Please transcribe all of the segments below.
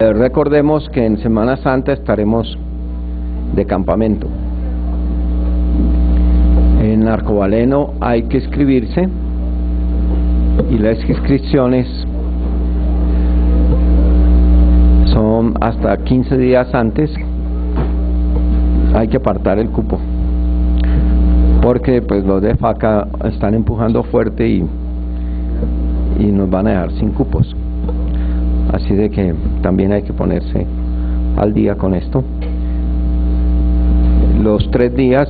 Recordemos que en Semana Santa estaremos de campamento. En Arcobaleno hay que inscribirse y las inscripciones son hasta 15 días antes. Hay que apartar el cupo porque pues los de FACA están empujando fuerte y nos van a dejar sin cupos. Así de que también hay que ponerse al día con esto. Los 3 días,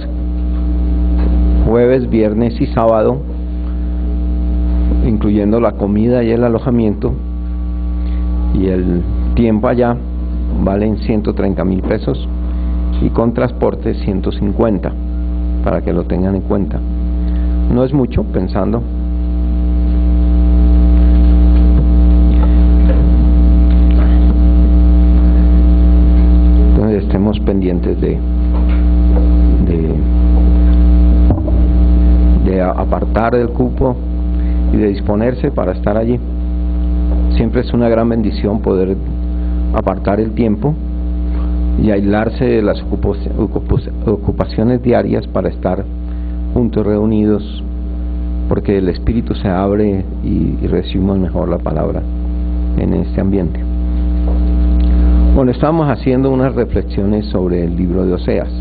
jueves, viernes y sábado, incluyendo la comida y el alojamiento y el tiempo allá, valen 130.000 pesos y con transporte 150, para que lo tengan en cuenta. No es mucho, pensando. Estemos pendientes de apartar el cupo y de disponerse para estar allí. Siempre es una gran bendición poder apartar el tiempo y aislarse de las ocupaciones diarias para estar juntos, reunidos, porque el espíritu se abre y recibimos mejor la palabra en este ambiente. Bueno, estamos haciendo unas reflexiones sobre el libro de Oseas.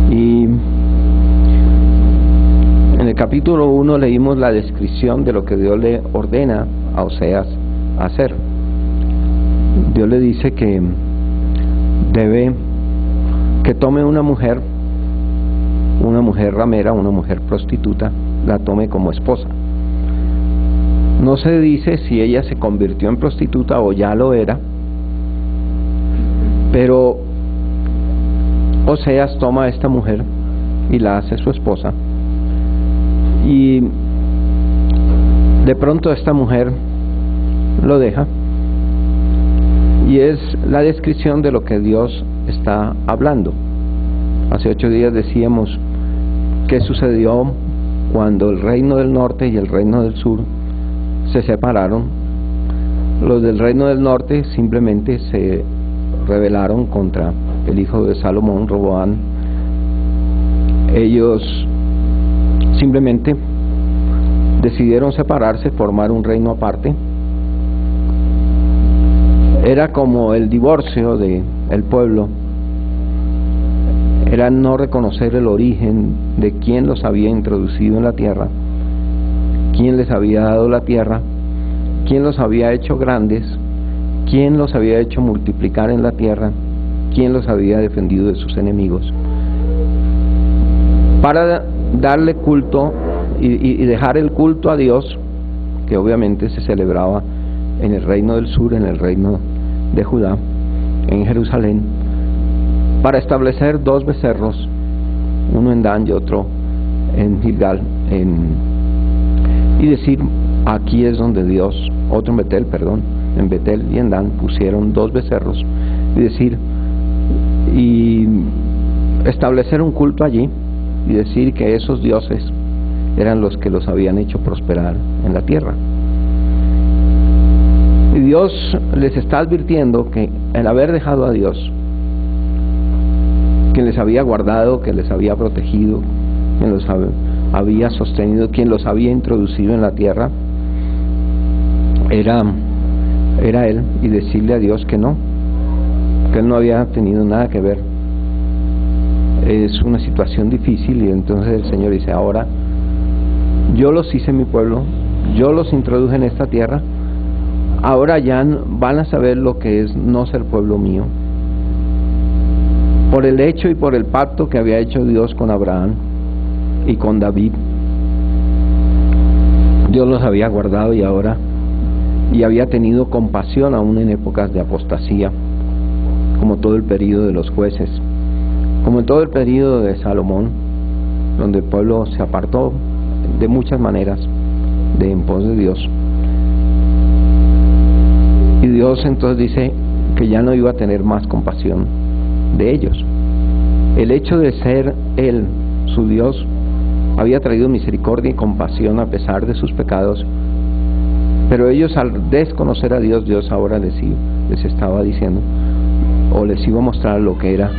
Y en el capítulo 1 leímos la descripción de lo que Dios le ordena a Oseas hacer. Dios le dice que tome una mujer ramera, una mujer prostituta, la tome como esposa. No se dice si ella se convirtió en prostituta o ya lo era, pero Oseas toma a esta mujer y la hace su esposa, y de pronto esta mujer lo deja, y es la descripción de lo que Dios está hablando. Hace 8 días decíamos qué sucedió cuando el reino del norte y el reino del sur se separaron. Los del reino del norte simplemente se rebelaron contra el hijo de Salomón, Roboam. Ellos simplemente decidieron separarse, formar un reino aparte. Era como el divorcio del pueblo, era no reconocer el origen de quien los había introducido en la tierra, quién les había dado la tierra, quién los había hecho grandes, quién los había hecho multiplicar en la tierra, quién los había defendido de sus enemigos, para darle culto y dejar el culto a Dios, que obviamente se celebraba en el reino del sur, en el reino de Judá, en Jerusalén, para establecer 2 becerros, uno en Dan y otro en Gilgal, y decir, aquí es donde Dios, otro en Betel, en Betel y en Dan pusieron 2 becerros, y decir, y establecer un culto allí, y decir que esos dioses eran los que los habían hecho prosperar en la tierra. Y Dios les está advirtiendo que el haber dejado a Dios, quien les había guardado, que les había protegido, quien los había sostenido, quien los había introducido en la tierra, era Él, y decirle a Dios que Él no había tenido nada que ver. Es una situación difícil, y entonces el Señor dice, ahora yo los hice mi pueblo, yo los introduje en esta tierra, ahora ya van a saber lo que es no ser pueblo mío, por el hecho y por el pacto que había hecho Dios con Abraham y con David. Dios los había guardado y había tenido compasión aún en épocas de apostasía, como todo el período de los jueces, como en todo el período de Salomón, donde el pueblo se apartó de muchas maneras de en pos de Dios. Y Dios entonces dice que ya no iba a tener más compasión de ellos. El hecho de ser Él, su Dios, había traído misericordia y compasión a pesar de sus pecados, Pero ellos, al desconocer a Dios, Dios ahora les estaba diciendo, o les iba a mostrar lo que era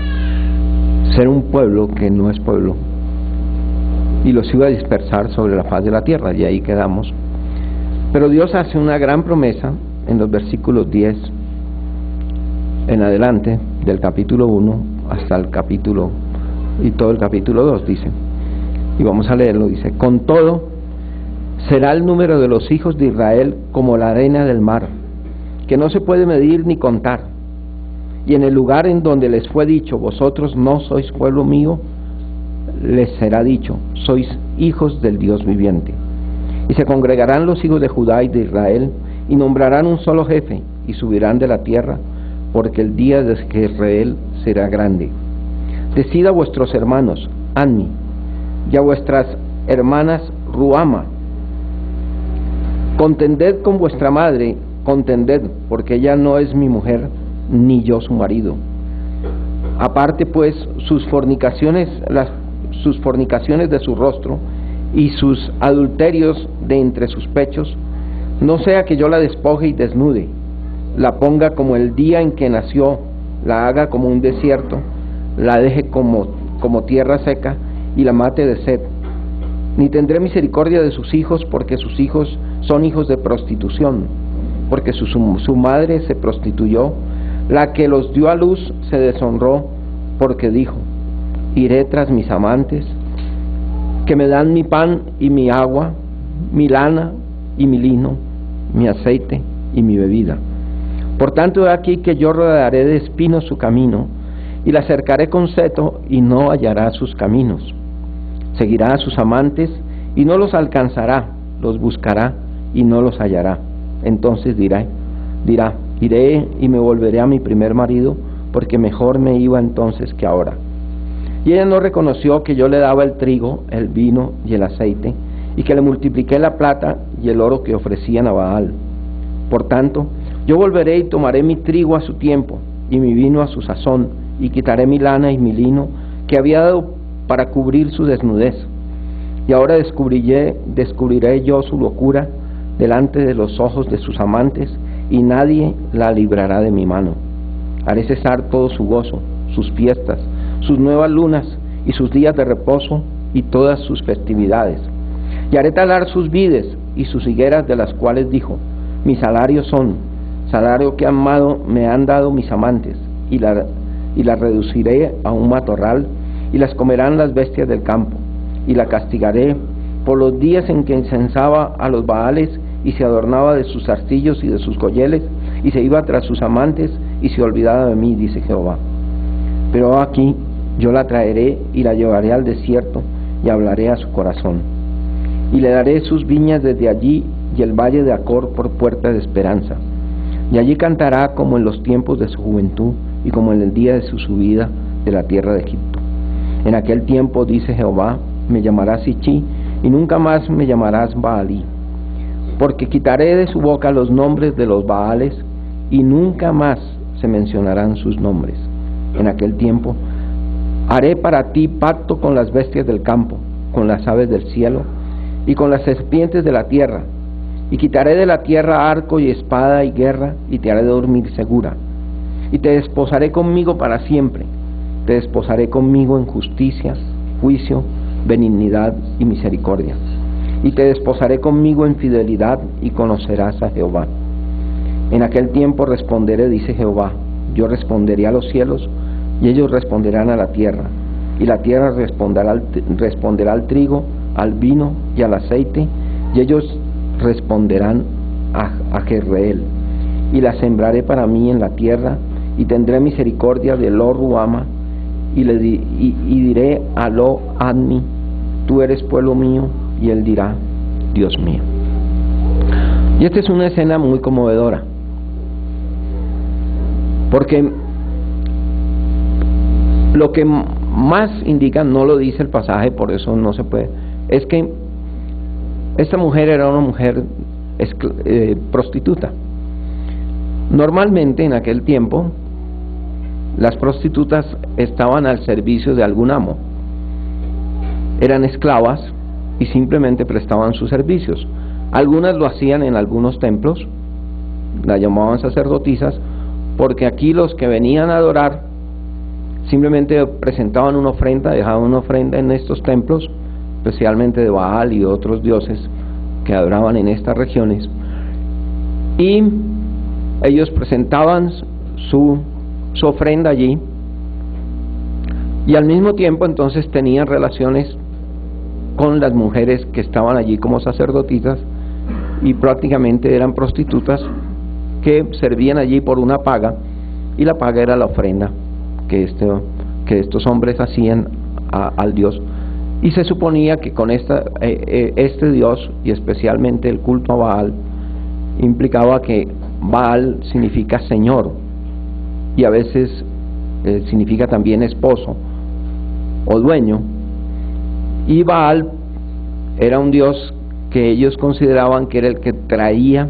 ser un pueblo que no es pueblo, y los iba a dispersar sobre la faz de la tierra, y ahí quedamos. Pero Dios hace una gran promesa en los versículos 10 en adelante, del capítulo 1 hasta el capítulo, y todo el capítulo 2 dice, y vamos a leerlo, dice: con todo, será el número de los hijos de Israel como la arena del mar, que no se puede medir ni contar. Y en el lugar en donde les fue dicho, vosotros no sois pueblo mío, les será dicho, sois hijos del Dios viviente. Y se congregarán los hijos de Judá y de Israel, y nombrarán un solo jefe, y subirán de la tierra, porque el día de que Israel será grande. Decid a vuestros hermanos, Anmi, y a vuestras hermanas, Ruama, contended con vuestra madre, contended, porque ella no es mi mujer, ni yo su marido. Aparte pues sus fornicaciones de su rostro, y sus adulterios de entre sus pechos, no sea que yo la despoje y desnude, la ponga como el día en que nació, la haga como un desierto, la deje como tierra seca, y la mate de sed. Ni tendré misericordia de sus hijos, porque sus hijos son hijos de prostitución, porque su madre se prostituyó, la que los dio a luz se deshonró, porque dijo, iré tras mis amantes, que me dan mi pan y mi agua, mi lana y mi lino, mi aceite y mi bebida. Por tanto, he aquí que yo rodearé de espinos su camino, y la cercaré con seto, y no hallará sus caminos. Seguirá a sus amantes, y no los alcanzará, los buscará, y no los hallará. Entonces dirá, iré y me volveré a mi primer marido, porque mejor me iba entonces que ahora. Y ella no reconoció que yo le daba el trigo, el vino y el aceite, y que le multipliqué la plata y el oro que ofrecían a Baal. Por tanto, yo volveré y tomaré mi trigo a su tiempo, y mi vino a su sazón, y quitaré mi lana y mi lino, que había dado para cubrir su desnudez. Y ahora descubriré yo su locura delante de los ojos de sus amantes, y nadie la librará de mi mano. Haré cesar todo su gozo, sus fiestas, sus nuevas lunas, y sus días de reposo, y todas sus festividades. Y haré talar sus vides y sus higueras, de las cuales dijo, mi salario son, salario que me han dado mis amantes, y las reduciré a un matorral, y las comerán las bestias del campo, y la castigaré por los días en que incensaba a los Baales, y se adornaba de sus arcillos y de sus colleles, y se iba tras sus amantes, y se olvidaba de mí, dice Jehová. Pero aquí yo la traeré y la llevaré al desierto, y hablaré a su corazón. Y le daré sus viñas desde allí, y el valle de Acor por puerta de esperanza. Y allí cantará como en los tiempos de su juventud, y como en el día de su subida de la tierra de Egipto. En aquel tiempo, dice Jehová, me llamarás Sichí, y nunca más me llamarás Baalí. Porque quitaré de su boca los nombres de los Baales, y nunca más se mencionarán sus nombres. En aquel tiempo haré para ti pacto con las bestias del campo, con las aves del cielo, y con las serpientes de la tierra, y quitaré de la tierra arco y espada y guerra, y te haré dormir segura. Y te desposaré conmigo para siempre, te desposaré conmigo en justicia, juicio, benignidad y misericordia. Y te desposaré conmigo en fidelidad, y conocerás a Jehová. En aquel tiempo responderé, dice Jehová, yo responderé a los cielos, y ellos responderán a la tierra, y la tierra responderá al trigo, al vino y al aceite, y ellos responderán a Jezreel. Y la sembraré para mí en la tierra, y tendré misericordia de Lo Ruama, y diré a Lo Admi, tú eres pueblo mío, y él dirá, Dios mío. Y esta es una escena muy conmovedora, porque lo que más indica, no lo dice el pasaje, por eso no se puede, es que esta mujer era una mujer prostituta. Normalmente en aquel tiempo las prostitutas estaban al servicio de algún amo, eran esclavas y simplemente prestaban sus servicios. Algunas lo hacían en algunos templos, la llamaban sacerdotisas, porque aquí los que venían a adorar simplemente presentaban una ofrenda, dejaban una ofrenda en estos templos, especialmente de Baal y otros dioses que adoraban en estas regiones, y ellos presentaban su ofrenda allí, y al mismo tiempo entonces tenían relaciones con las mujeres que estaban allí como sacerdotisas, y prácticamente eran prostitutas que servían allí por una paga, y la paga era la ofrenda que estos hombres hacían al Dios. Y se suponía que con este Dios, y especialmente el culto a Baal, implicaba que Baal significa Señor, y a veces significa también esposo o dueño, y Baal era un Dios que ellos consideraban que era el que traía,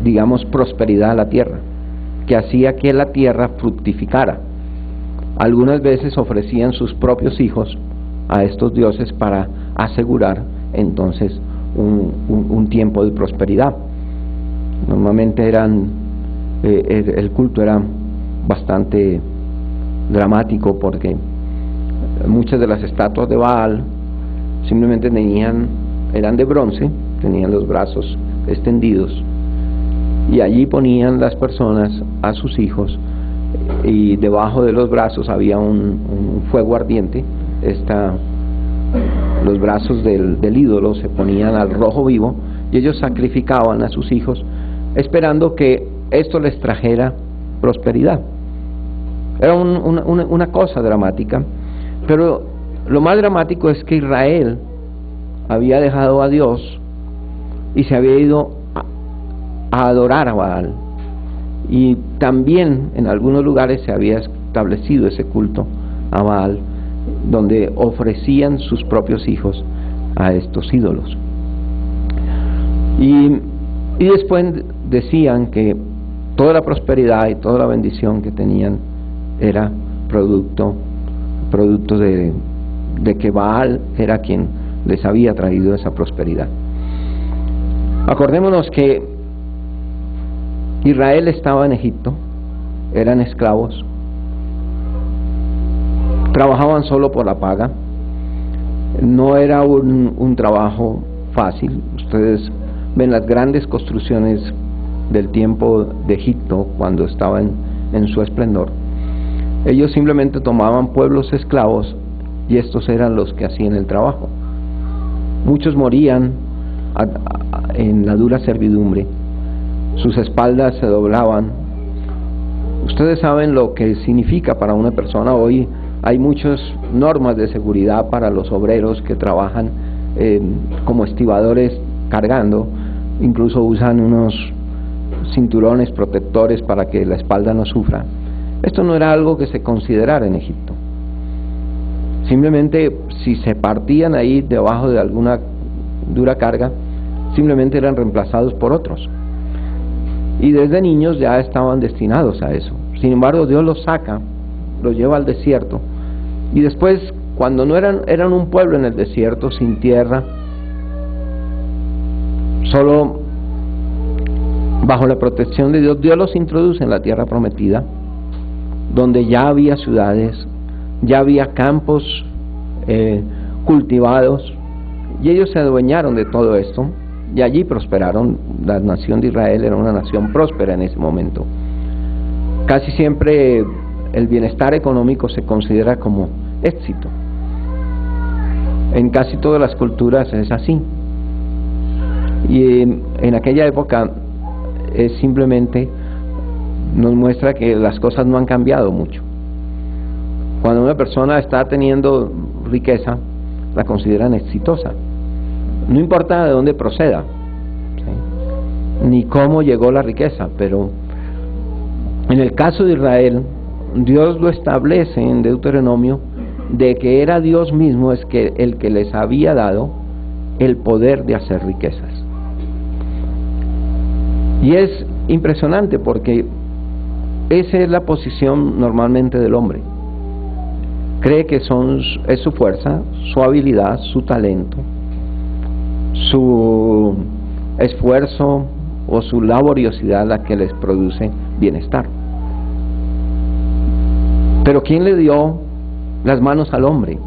digamos, prosperidad a la tierra, que hacía que la tierra fructificara. Algunas veces ofrecían sus propios hijos a estos dioses para asegurar entonces un tiempo de prosperidad. Normalmente el culto era bastante dramático, porque muchas de las estatuas de Baal simplemente eran de bronce, tenían los brazos extendidos, y allí ponían las personas a sus hijos, y debajo de los brazos había un fuego ardiente. Los brazos del ídolo se ponían al rojo vivo, y ellos sacrificaban a sus hijos esperando que esto les trajera prosperidad. Era una cosa dramática, pero lo más dramático es que Israel había dejado a Dios y se había ido a adorar a Baal, y también en algunos lugares se había establecido ese culto a Baal, donde ofrecían sus propios hijos a estos ídolos. Y después decían que toda la prosperidad y toda la bendición que tenían era producto de que Baal era quien les había traído esa prosperidad. Acordémonos que Israel estaba en Egipto, eran esclavos, trabajaban solo por la paga, no era un trabajo fácil. Ustedes ven las grandes construcciones del tiempo de Egipto cuando estaba en su esplendor. Ellos simplemente tomaban pueblos esclavos, y estos eran los que hacían el trabajo. Muchos morían en la dura servidumbre, sus espaldas se doblaban. Ustedes saben lo que significa para una persona. Hoy hay muchas normas de seguridad para los obreros que trabajan como estibadores cargando, incluso usan unos cinturones protectores para que la espalda no sufra. Esto no era algo que se considerara en Egipto. Simplemente, si se partían ahí debajo de alguna dura carga, simplemente eran reemplazados por otros, y desde niños ya estaban destinados a eso. Sin embargo, Dios los saca, los lleva al desierto, y después, cuando no eran un pueblo en el desierto, sin tierra, solo bajo la protección de Dios, Dios los introduce en la tierra prometida, donde ya había ciudades, ya había campos cultivados, y ellos se adueñaron de todo esto, y allí prosperaron. La nación de Israel era una nación próspera en ese momento. Casi siempre el bienestar económico se considera como éxito. En casi todas las culturas es así, y en aquella época simplemente nos muestra que las cosas no han cambiado mucho. Cuando una persona está teniendo riqueza, la consideran exitosa, no importa de dónde proceda, ¿sí?, ni cómo llegó la riqueza. Pero en el caso de Israel, Dios lo establece en Deuteronomio, de que era Dios mismo el que les había dado el poder de hacer riquezas. Y es impresionante, porque esa es la posición normalmente del hombre. Cree que es su fuerza, su habilidad, su talento, su esfuerzo o su laboriosidad la que les produce bienestar. Pero ¿quién le dio las manos al hombre?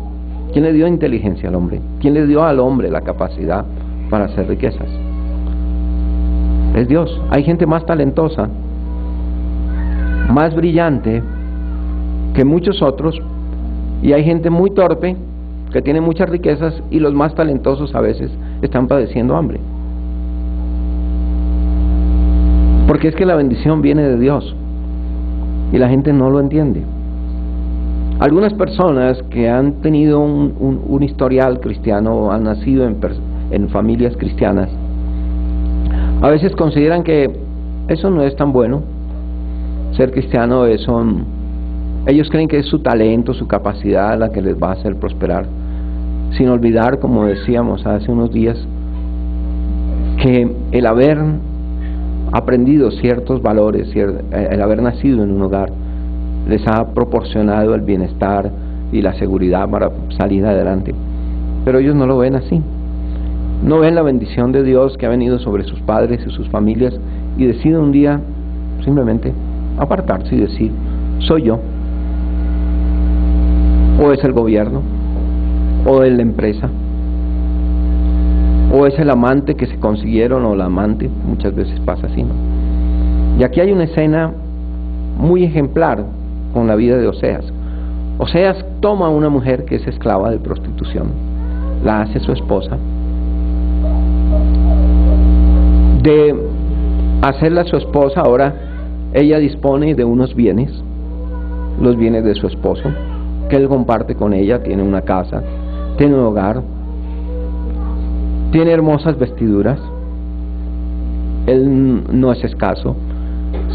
¿Quién le dio inteligencia al hombre? ¿Quién le dio al hombre la capacidad para hacer riquezas? Es Dios. Hay gente más talentosa, más brillante que muchos otros, y hay gente muy torpe que tiene muchas riquezas, y los más talentosos a veces están padeciendo hambre. Porque es que la bendición viene de Dios y la gente no lo entiende. Algunas personas que han tenido un historial cristiano, han nacido en familias cristianas, a veces consideran que eso no es tan bueno. Ser cristiano ellos creen que es su talento, su capacidad la que les va a hacer prosperar, sin olvidar, como decíamos hace unos días, que el haber aprendido ciertos valores, el haber nacido en un hogar, les ha proporcionado el bienestar y la seguridad para salir adelante. Pero ellos no lo ven así. No ven la bendición de Dios que ha venido sobre sus padres y sus familias, y deciden un día simplemente apartarse y decir: soy yo, o es el gobierno, o es la empresa, o es el amante que se consiguieron, o la amante. Muchas veces pasa así, ¿no? Y aquí hay una escena muy ejemplar con la vida de Oseas. Oseas toma a una mujer que es esclava de prostitución, la hace su esposa. De hacerla su esposa, ahora ella dispone de unos bienes, los bienes de su esposo, que él comparte con ella. Tiene una casa, tiene un hogar, tiene hermosas vestiduras, él no es escaso.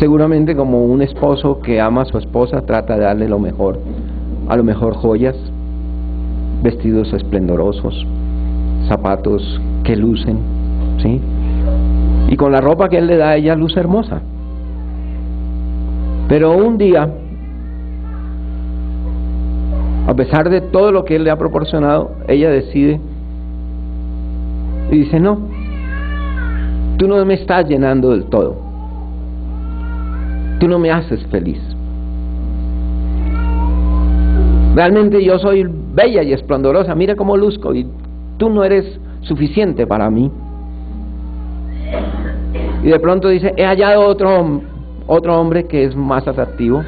Seguramente, como un esposo que ama a su esposa, trata de darle lo mejor, a lo mejor joyas, vestidos esplendorosos, zapatos que lucen, ¿sí? Y con la ropa que él le da, ella luce hermosa. Pero un día, a pesar de todo lo que él le ha proporcionado, ella decide y dice: no, tú no me estás llenando del todo, tú no me haces feliz. Realmente yo soy bella y esplendorosa, mira cómo luzco, y tú no eres suficiente para mí. Y de pronto dice: he hallado otro hombre que es más atractivo.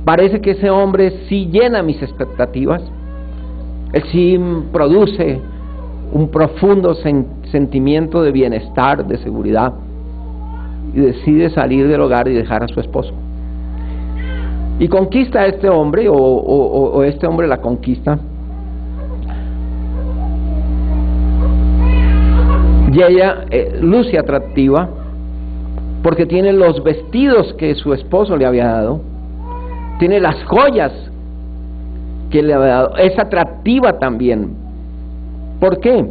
Parece que ese hombre sí llena mis expectativas, él sí produce un profundo sentimiento de bienestar, de seguridad, y decide salir del hogar y dejar a su esposo. Y conquista a este hombre, o este hombre la conquista, y ella luce atractiva porque tiene los vestidos que su esposo le había dado, tiene las joyas que le había dado, es atractiva también. ¿Por qué?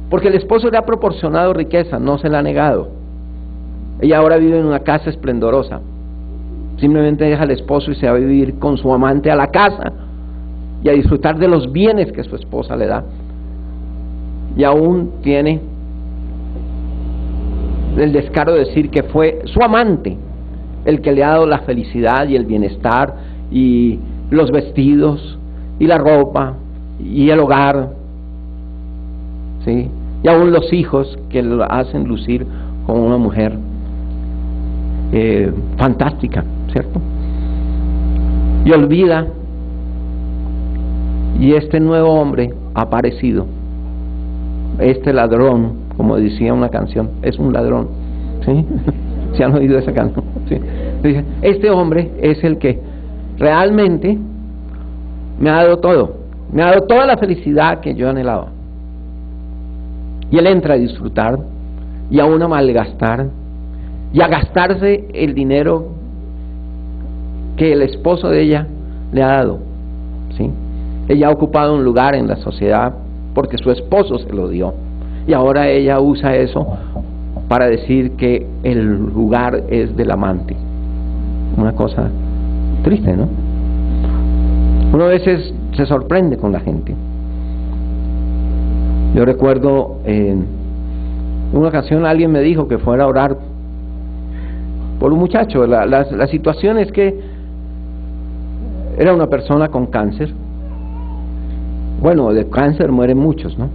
Porque el esposo le ha proporcionado riqueza, no se la ha negado. Ella ahora vive en una casa esplendorosa, simplemente deja al esposo y se va a vivir con su amante a la casa y a disfrutar de los bienes que su esposa le da, y aún tiene el descaro de decir que fue su amante el que le ha dado la felicidad y el bienestar y los vestidos y la ropa y el hogar, ¿sí? Y aún los hijos que lo hacen lucir como una mujer fantástica, ¿cierto? Y olvida, y este nuevo hombre ha aparecido, este ladrón, como decía una canción, es un ladrón, ¿sí? ¿Se han oído esa canción? ¿Sí? Dice: este hombre es el que realmente me ha dado todo, me ha dado toda la felicidad que yo anhelaba. Y él entra a disfrutar y aún a malgastar y a gastarse el dinero que el esposo de ella le ha dado, ¿sí? Ella ha ocupado un lugar en la sociedad porque su esposo se lo dio, y ahora ella usa eso para decir que el lugar es del amante. Una cosa triste, ¿no? Uno a veces se sorprende con la gente. Yo recuerdo Una ocasión alguien me dijo que fuera a orar por un muchacho. La situación es que era una persona con cáncer. Bueno, de cáncer mueren muchos, ¿no?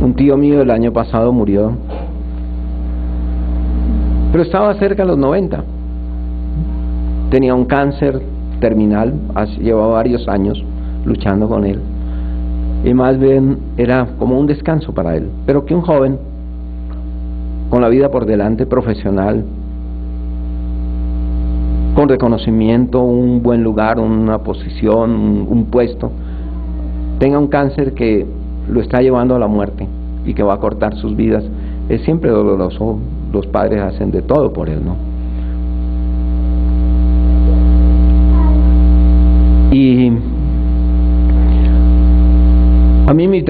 Un tío mío el año pasado murió, pero estaba cerca de los 90. Tenía un cáncer terminal, llevaba varios años luchando con él, y más bien era como un descanso para él. Pero que un joven con la vida por delante, profesional, con reconocimiento, un buen lugar, una posición, un puesto, tenga un cáncer que lo está llevando a la muerte y que va a cortar sus vidas, es siempre doloroso. Los padres hacen de todo por él, ¿no? Y a mí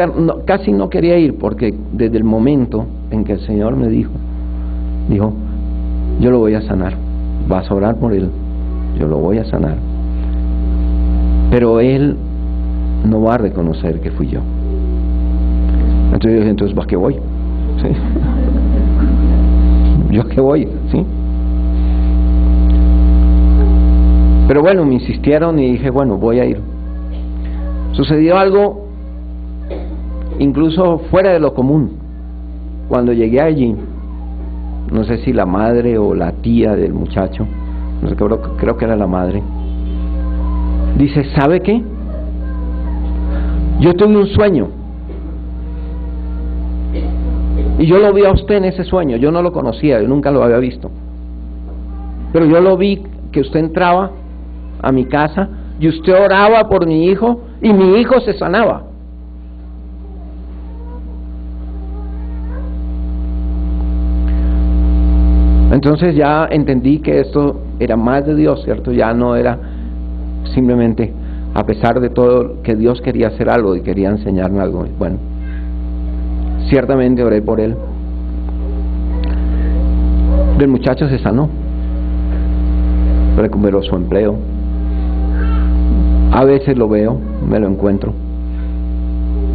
casi no quería ir, porque desde el momento en que el Señor me dijo, yo lo voy a sanar, vas a orar por él, yo lo voy a sanar, pero él no va a reconocer que fui yo. Entonces yo dije, entonces ¿para qué voy? ¿Sí? ¿Yo a qué voy? ¿Sí? Pero bueno, me insistieron y dije, bueno, voy a ir. Sucedió algo incluso fuera de lo común. Cuando llegué allí, no sé si la madre o la tía del muchacho, no sé, creo que era la madre, dice, ¿sabe qué? Yo tuve un sueño y yo lo vi a usted en ese sueño. Yo no lo conocía, yo nunca lo había visto, pero yo lo vi que usted entraba a mi casa y usted oraba por mi hijo y mi hijo se sanaba. Entonces ya entendí que esto era más de Dios, ¿cierto? Ya no era simplemente, a pesar de todo, que Dios quería hacer algo y quería enseñarme algo. Bueno, ciertamente oré por él. El muchacho se sanó, recuperó su empleo. A veces lo veo, me lo encuentro,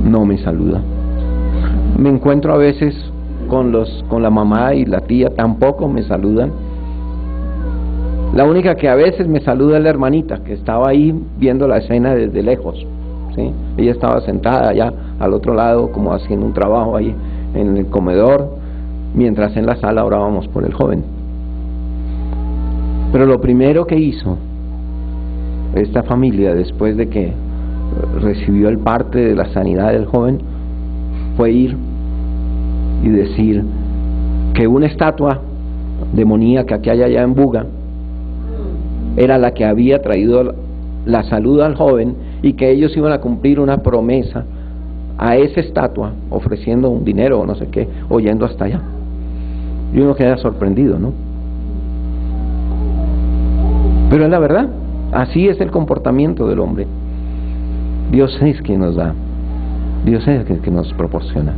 no me saluda. Me encuentro a veces con la mamá y la tía, tampoco me saludan. La única que a veces me saluda es la hermanita, que estaba ahí viendo la escena desde lejos, ¿sí? Ella estaba sentada allá al otro lado, como haciendo un trabajo ahí en el comedor, mientras en la sala orábamos por el joven. Pero lo primero que hizo esta familia, después de que recibió el parte de la sanidad del joven, fue ir y decir que una estatua demoníaca que hay allá en Buga era la que había traído la salud al joven, y que ellos iban a cumplir una promesa a esa estatua, ofreciendo un dinero o no sé qué, o yendo hasta allá. Y uno queda sorprendido, ¿no? Pero es la verdad, así es el comportamiento del hombre. Dios es quien nos da, Dios es el que nos proporciona.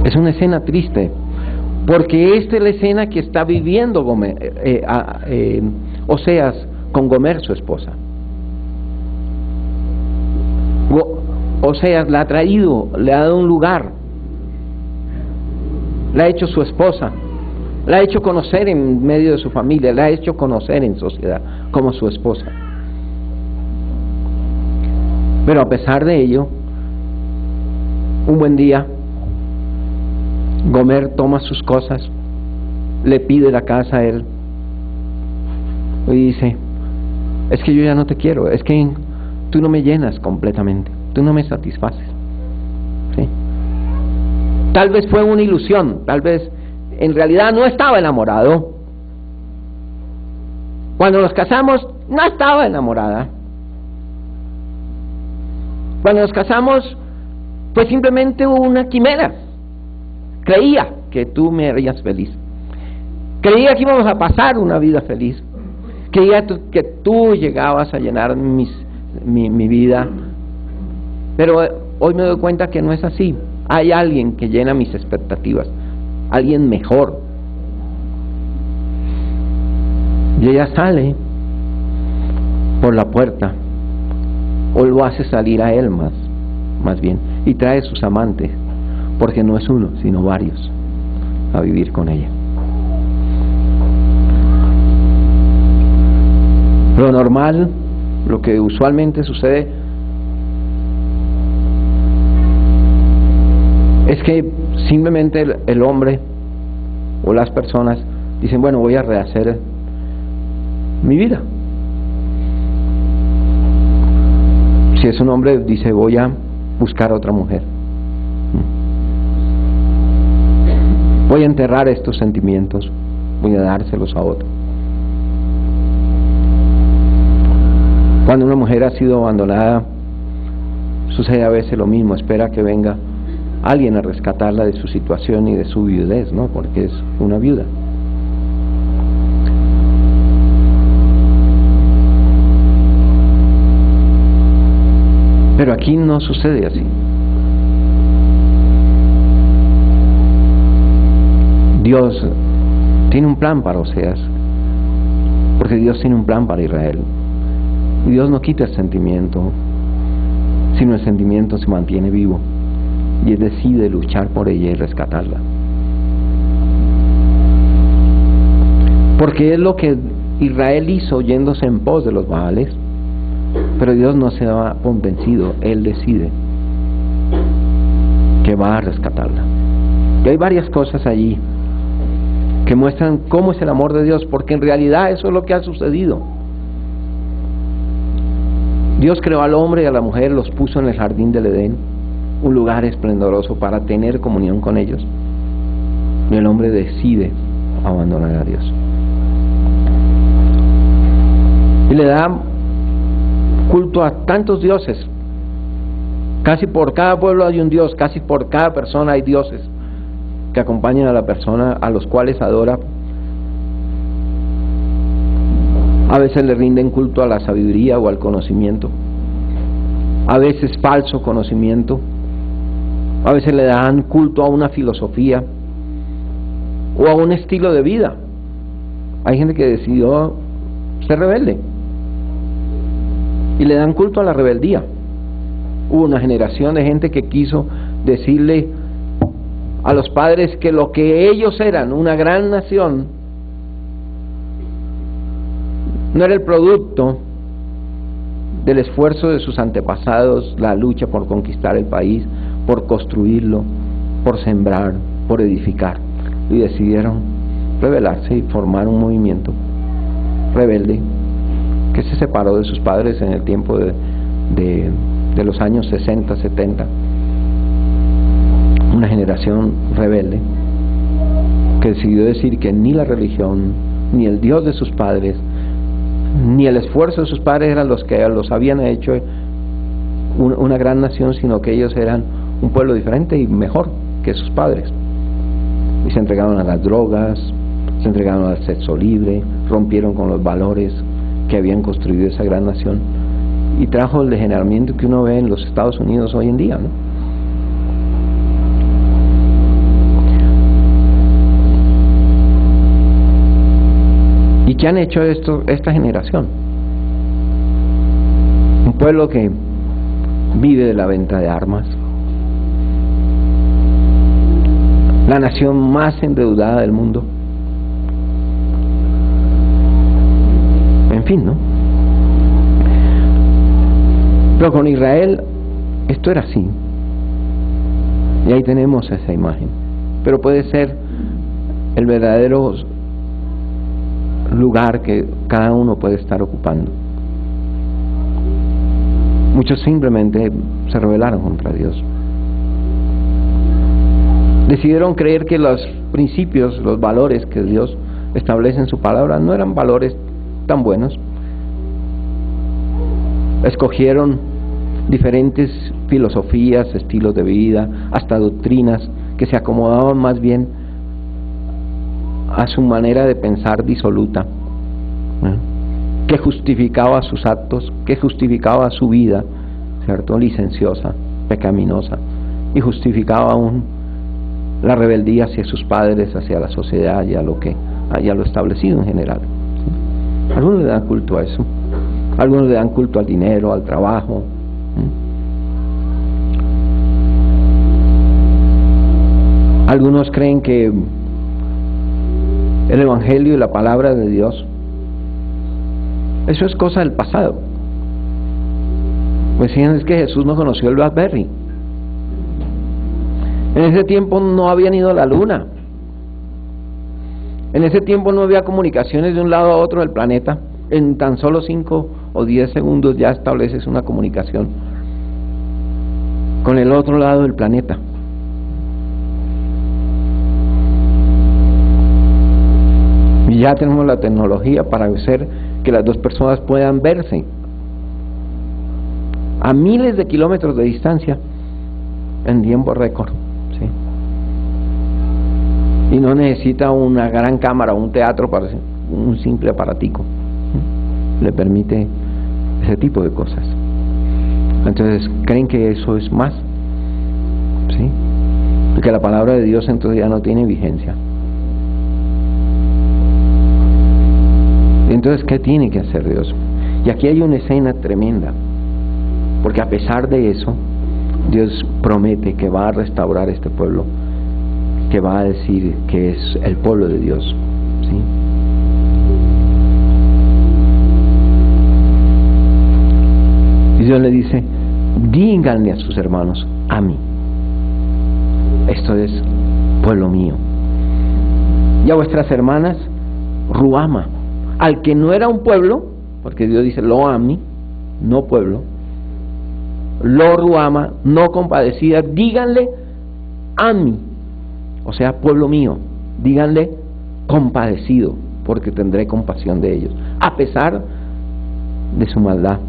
Es una escena triste, porque esta es la escena que está viviendo Oseas con Gomer, su esposa. Oseas la ha traído, le ha dado un lugar, la ha hecho su esposa, la ha hecho conocer en medio de su familia, la ha hecho conocer en sociedad como su esposa. Pero a pesar de ello, un buen día, Gomer toma sus cosas, le pide la casa a él y dice, es que yo ya no te quiero, es que tú no me llenas completamente, tú no me satisfaces, ¿sí? Tal vez fue una ilusión, tal vez en realidad no estaba enamorado. Cuando nos casamos no estaba enamorada. Cuando nos casamos pues simplemente hubo una quimera. Creía que tú me harías feliz, creía que íbamos a pasar una vida feliz, creía que tú llegabas a llenar mi vida, pero hoy me doy cuenta que no es así. Hay alguien que llena mis expectativas, alguien mejor. Y ella sale por la puerta, o lo hace salir a él más bien, y trae sus amantes, porque no es uno, sino varios, a vivir con ella. Lo normal, lo que usualmente sucede, es que simplemente el hombre o las personas dicen, bueno, voy a rehacer mi vida. Si es un hombre, dice, voy a buscar a otra mujer. Voy a enterrar estos sentimientos, voy a dárselos a otro. Cuando una mujer ha sido abandonada, sucede a veces lo mismo, espera que venga alguien a rescatarla de su situación y de su viudez, ¿no? Porque es una viuda. Pero aquí no sucede así. Dios tiene un plan para Oseas, porque Dios tiene un plan para Israel. Y Dios no quita el sentimiento, sino el sentimiento se mantiene vivo. Y Él decide luchar por ella y rescatarla. Porque es lo que Israel hizo yéndose en pos de los Baales. Pero Dios no se da por vencido, Él decide que va a rescatarla. Y hay varias cosas allí que muestran cómo es el amor de Dios, porque en realidad eso es lo que ha sucedido. Dios creó al hombre y a la mujer, los puso en el jardín del Edén, un lugar esplendoroso para tener comunión con ellos. Y el hombre decide abandonar a Dios. Y le da culto a tantos dioses. Casi por cada pueblo hay un dios, casi por cada persona hay dioses que acompañan a la persona a los cuales adora. A veces le rinden culto a la sabiduría o al conocimiento, a veces falso conocimiento, a veces le dan culto a una filosofía o a un estilo de vida. Hay gente que decidió ser rebelde y le dan culto a la rebeldía. Hubo una generación de gente que quiso decirle a los padres que lo que ellos eran, una gran nación, no era el producto del esfuerzo de sus antepasados, la lucha por conquistar el país, por construirlo, por sembrar, por edificar. Y decidieron rebelarse y formar un movimiento rebelde que se separó de sus padres en el tiempo de los años 60, 70. Una generación rebelde que decidió decir que ni la religión, ni el Dios de sus padres, ni el esfuerzo de sus padres eran los que los habían hecho una gran nación, sino que ellos eran un pueblo diferente y mejor que sus padres. Y se entregaron a las drogas, se entregaron al sexo libre, rompieron con los valores que habían construido esa gran nación, y trajo el degeneramiento que uno ve en los Estados Unidos hoy en día, ¿no? ¿Y qué han hecho esta generación? Un pueblo que vive de la venta de armas, la nación más endeudada del mundo, en fin, ¿no? Pero con Israel esto era así, y ahí tenemos esa imagen. Pero puede ser el verdadero lugar que cada uno puede estar ocupando. Muchos simplemente se rebelaron contra Dios. Decidieron creer que los principios, los valores que Dios establece en su palabra no eran valores tan buenos. Escogieron diferentes filosofías, estilos de vida, hasta doctrinas que se acomodaban más bien a su manera de pensar disoluta, que justificaba sus actos, que justificaba su vida, ¿cierto?, licenciosa, pecaminosa, y justificaba aún la rebeldía hacia sus padres, hacia la sociedad y a lo establecido en general. Algunos le dan culto a eso, algunos le dan culto al dinero, al trabajo. Algunos creen que el Evangelio y la palabra de Dios, eso es cosa del pasado. Pues decían, es que Jesús no conoció el BlackBerry. En ese tiempo no habían ido a la luna. En ese tiempo no había comunicaciones de un lado a otro del planeta. En tan solo 5 o 10 segundos ya estableces una comunicación con el otro lado del planeta. Y ya tenemos la tecnología para hacer que las dos personas puedan verse a miles de kilómetros de distancia en tiempo récord, ¿sí? Y no necesita una gran cámara o un teatro para hacer un simple aparatico, ¿sí? Le permite ese tipo de cosas. Entonces creen que eso es más, ¿sí? Porque la palabra de Dios entonces ya no tiene vigencia. Entonces, ¿qué tiene que hacer Dios? Y aquí hay una escena tremenda, porque a pesar de eso, Dios promete que va a restaurar este pueblo, que va a decir que es el pueblo de Dios, ¿sí? Y Dios le dice, díganle a sus hermanos, a mí, esto es pueblo mío, y a vuestras hermanas, Ruama, al que no era un pueblo, porque Dios dice lo ami, no pueblo, lo Ruama, no compadecida, díganle a mí, o sea, pueblo mío, díganle compadecido, porque tendré compasión de ellos, a pesar de su maldad,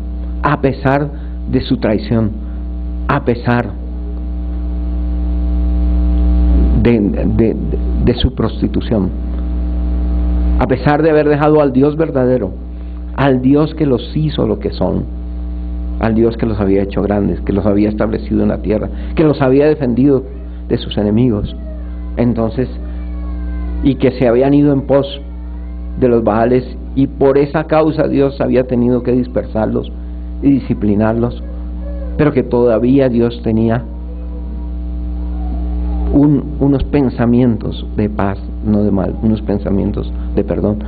a pesar de su traición, a pesar de su prostitución, a pesar de haber dejado al Dios verdadero, al Dios que los hizo lo que son, al Dios que los había hecho grandes, que los había establecido en la tierra, que los había defendido de sus enemigos. Entonces, y que se habían ido en pos de los Baales, y por esa causa Dios había tenido que dispersarlos y disciplinarlos, pero que todavía Dios tenía unos pensamientos de paz, no de mal, unos pensamientos de perdón.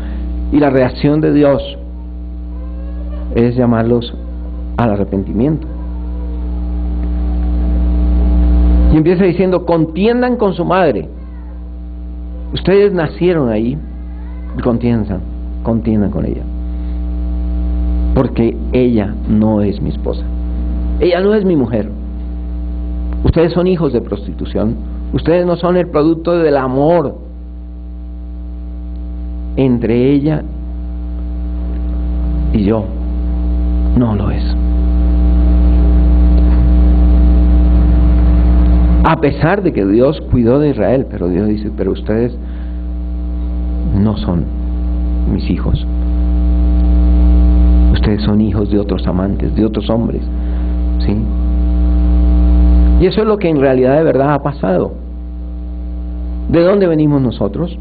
Y la reacción de Dios es llamarlos al arrepentimiento. Y empieza diciendo, contiendan con su madre. Ustedes nacieron ahí y contiendan con ella. Porque ella no es mi esposa. Ella no es mi mujer. Ustedes son hijos de prostitución. Ustedes no son el producto del amor entre ella y yo. No lo es. A pesar de que Dios cuidó de Israel, pero Dios dice, pero ustedes no son mis hijos. Ustedes son hijos de otros amantes, de otros hombres, ¿sí? Y eso es lo que en realidad de verdad ha pasado. ¿De dónde venimos nosotros?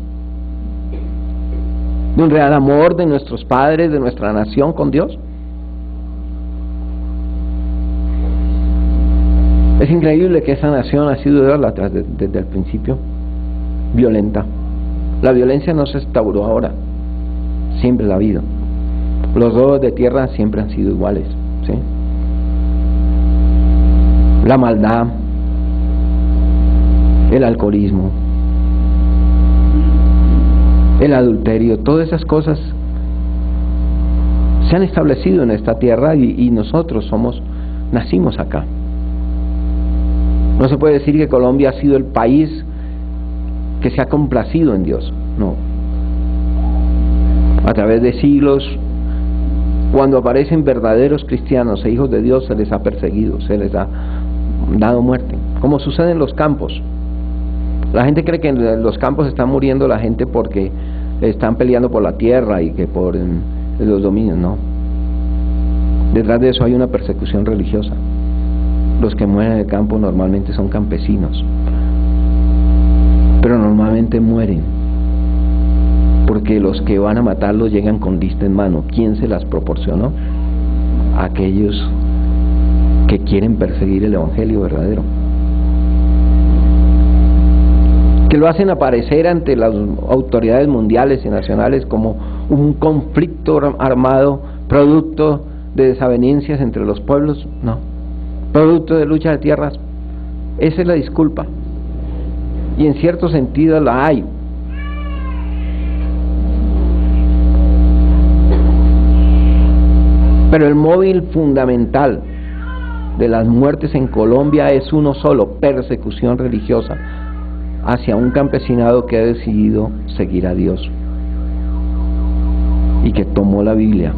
¿De un real amor de nuestros padres, de nuestra nación con Dios? Es increíble que esa nación ha sido idólatra desde el principio, violenta. La violencia no se instauró ahora, siempre la ha habido. Los robos de tierra siempre han sido iguales, ¿sí? La maldad, el alcoholismo, el adulterio, todas esas cosas se han establecido en esta tierra y nosotros nacimos acá. No se puede decir que Colombia ha sido el país que se ha complacido en Dios, no. A través de siglos, cuando aparecen verdaderos cristianos e hijos de Dios, se les ha perseguido, se les ha dado muerte, como sucede en los campos. La gente cree que en los campos está muriendo la gente porque están peleando por la tierra y que por los dominios, no. Detrás de eso hay una persecución religiosa. Los que mueren en el campo normalmente son campesinos, pero normalmente mueren porque los que van a matarlos llegan con lista en mano. ¿Quién se las proporcionó? Aquellos que quieren perseguir el evangelio verdadero, que lo hacen aparecer ante las autoridades mundiales y nacionales como un conflicto armado producto de desavenencias entre los pueblos. No, producto de lucha de tierras. Esa es la disculpa, y en cierto sentido la hay. Pero el móvil fundamental de las muertes en Colombia es uno solo: persecución religiosa hacia un campesinado que ha decidido seguir a Dios y que tomó la Biblia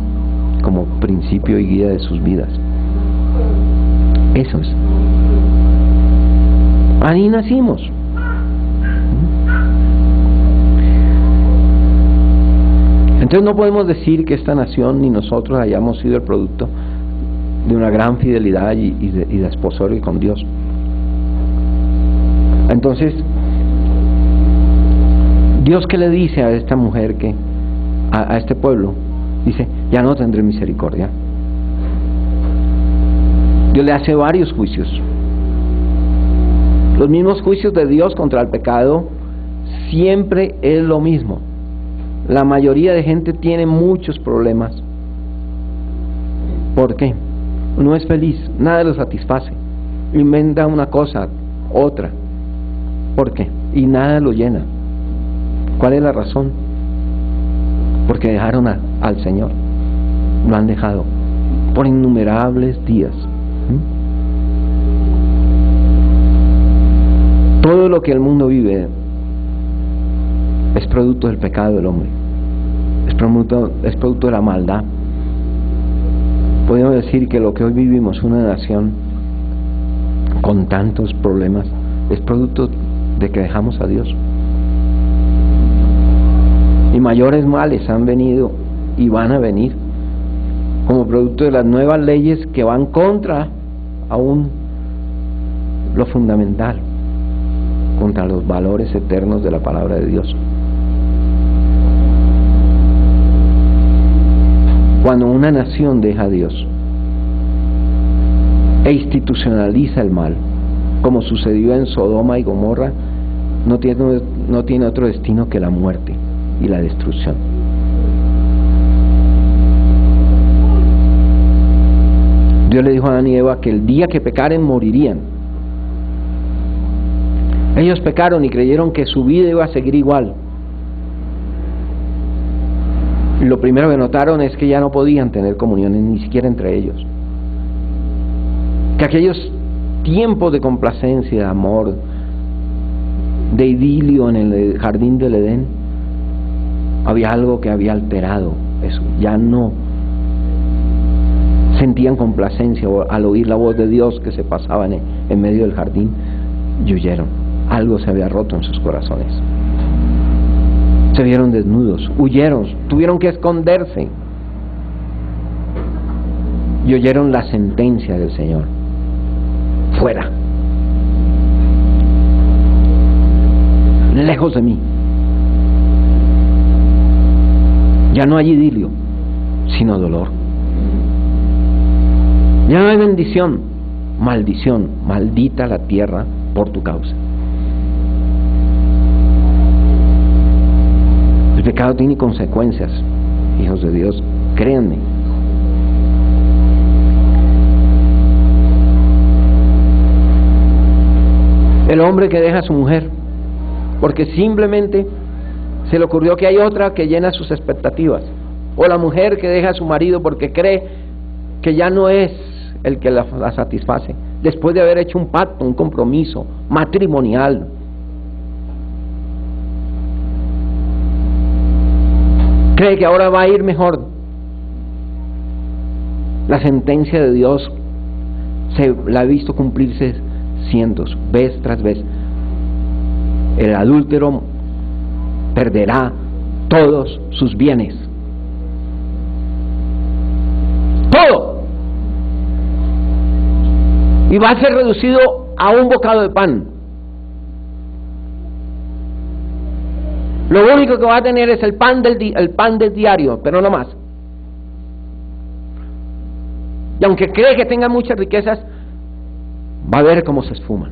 como principio y guía de sus vidas. Eso es. Ahí nacimos. Entonces no podemos decir que esta nación ni nosotros hayamos sido el producto de una gran fidelidad y de desposorio con Dios. Entonces, Dios, ¿qué le dice a esta mujer, a este pueblo? Dice: ya no tendré misericordia. Dios le hace varios juicios. Los mismos juicios de Dios contra el pecado siempre es lo mismo. La mayoría de gente tiene muchos problemas. ¿Por qué? No es feliz, nada lo satisface. Inventa una cosa, otra. ¿Por qué? Y nada lo llena. ¿Cuál es la razón? Porque dejaron al Señor. Lo han dejado por innumerables días. Todo lo que el mundo vive es producto del pecado del hombre, es producto de la maldad. Podemos decir que lo que hoy vivimos, una nación con tantos problemas, es producto de que dejamos a Dios. Y mayores males han venido y van a venir como producto de las nuevas leyes que van contra aún lo fundamental, contra los valores eternos de la palabra de Dios. Cuando una nación deja a Dios e institucionaliza el mal, como sucedió en Sodoma y Gomorra, no tiene otro destino que la muerte y la destrucción. Dios le dijo a Adán y Eva que el día que pecaren morirían. Ellos pecaron y creyeron que su vida iba a seguir igual. Y lo primero que notaron es que ya no podían tener comuniones, ni siquiera entre ellos. Que aquellos tiempos de complacencia, de amor, de idilio en el jardín del Edén, había algo que había alterado eso. Ya no sentían complacencia al oír la voz de Dios que se pasaba en medio del jardín, y huyeron. Algo se había roto en sus corazones. Se vieron desnudos, huyeron, tuvieron que esconderse y oyeron la sentencia del Señor: fuera, lejos de mí. Ya no hay idilio, sino dolor. Ya no hay bendición, maldición. Maldita la tierra por tu causa. El pecado tiene consecuencias, hijos de Dios, créanme. El hombre que deja a su mujer porque simplemente se le ocurrió que hay otra que llena sus expectativas, o la mujer que deja a su marido porque cree que ya no es el que la satisface, después de haber hecho un pacto, un compromiso matrimonial. Cree que ahora va a ir mejor. La sentencia de Dios la ha visto cumplirse cientos, vez tras vez. El adúltero perderá todos sus bienes. Todo. Y va a ser reducido a un bocado de pan. Lo único que va a tener es el pan del diario, pero no más. Y aunque cree que tenga muchas riquezas, va a ver cómo se esfuman.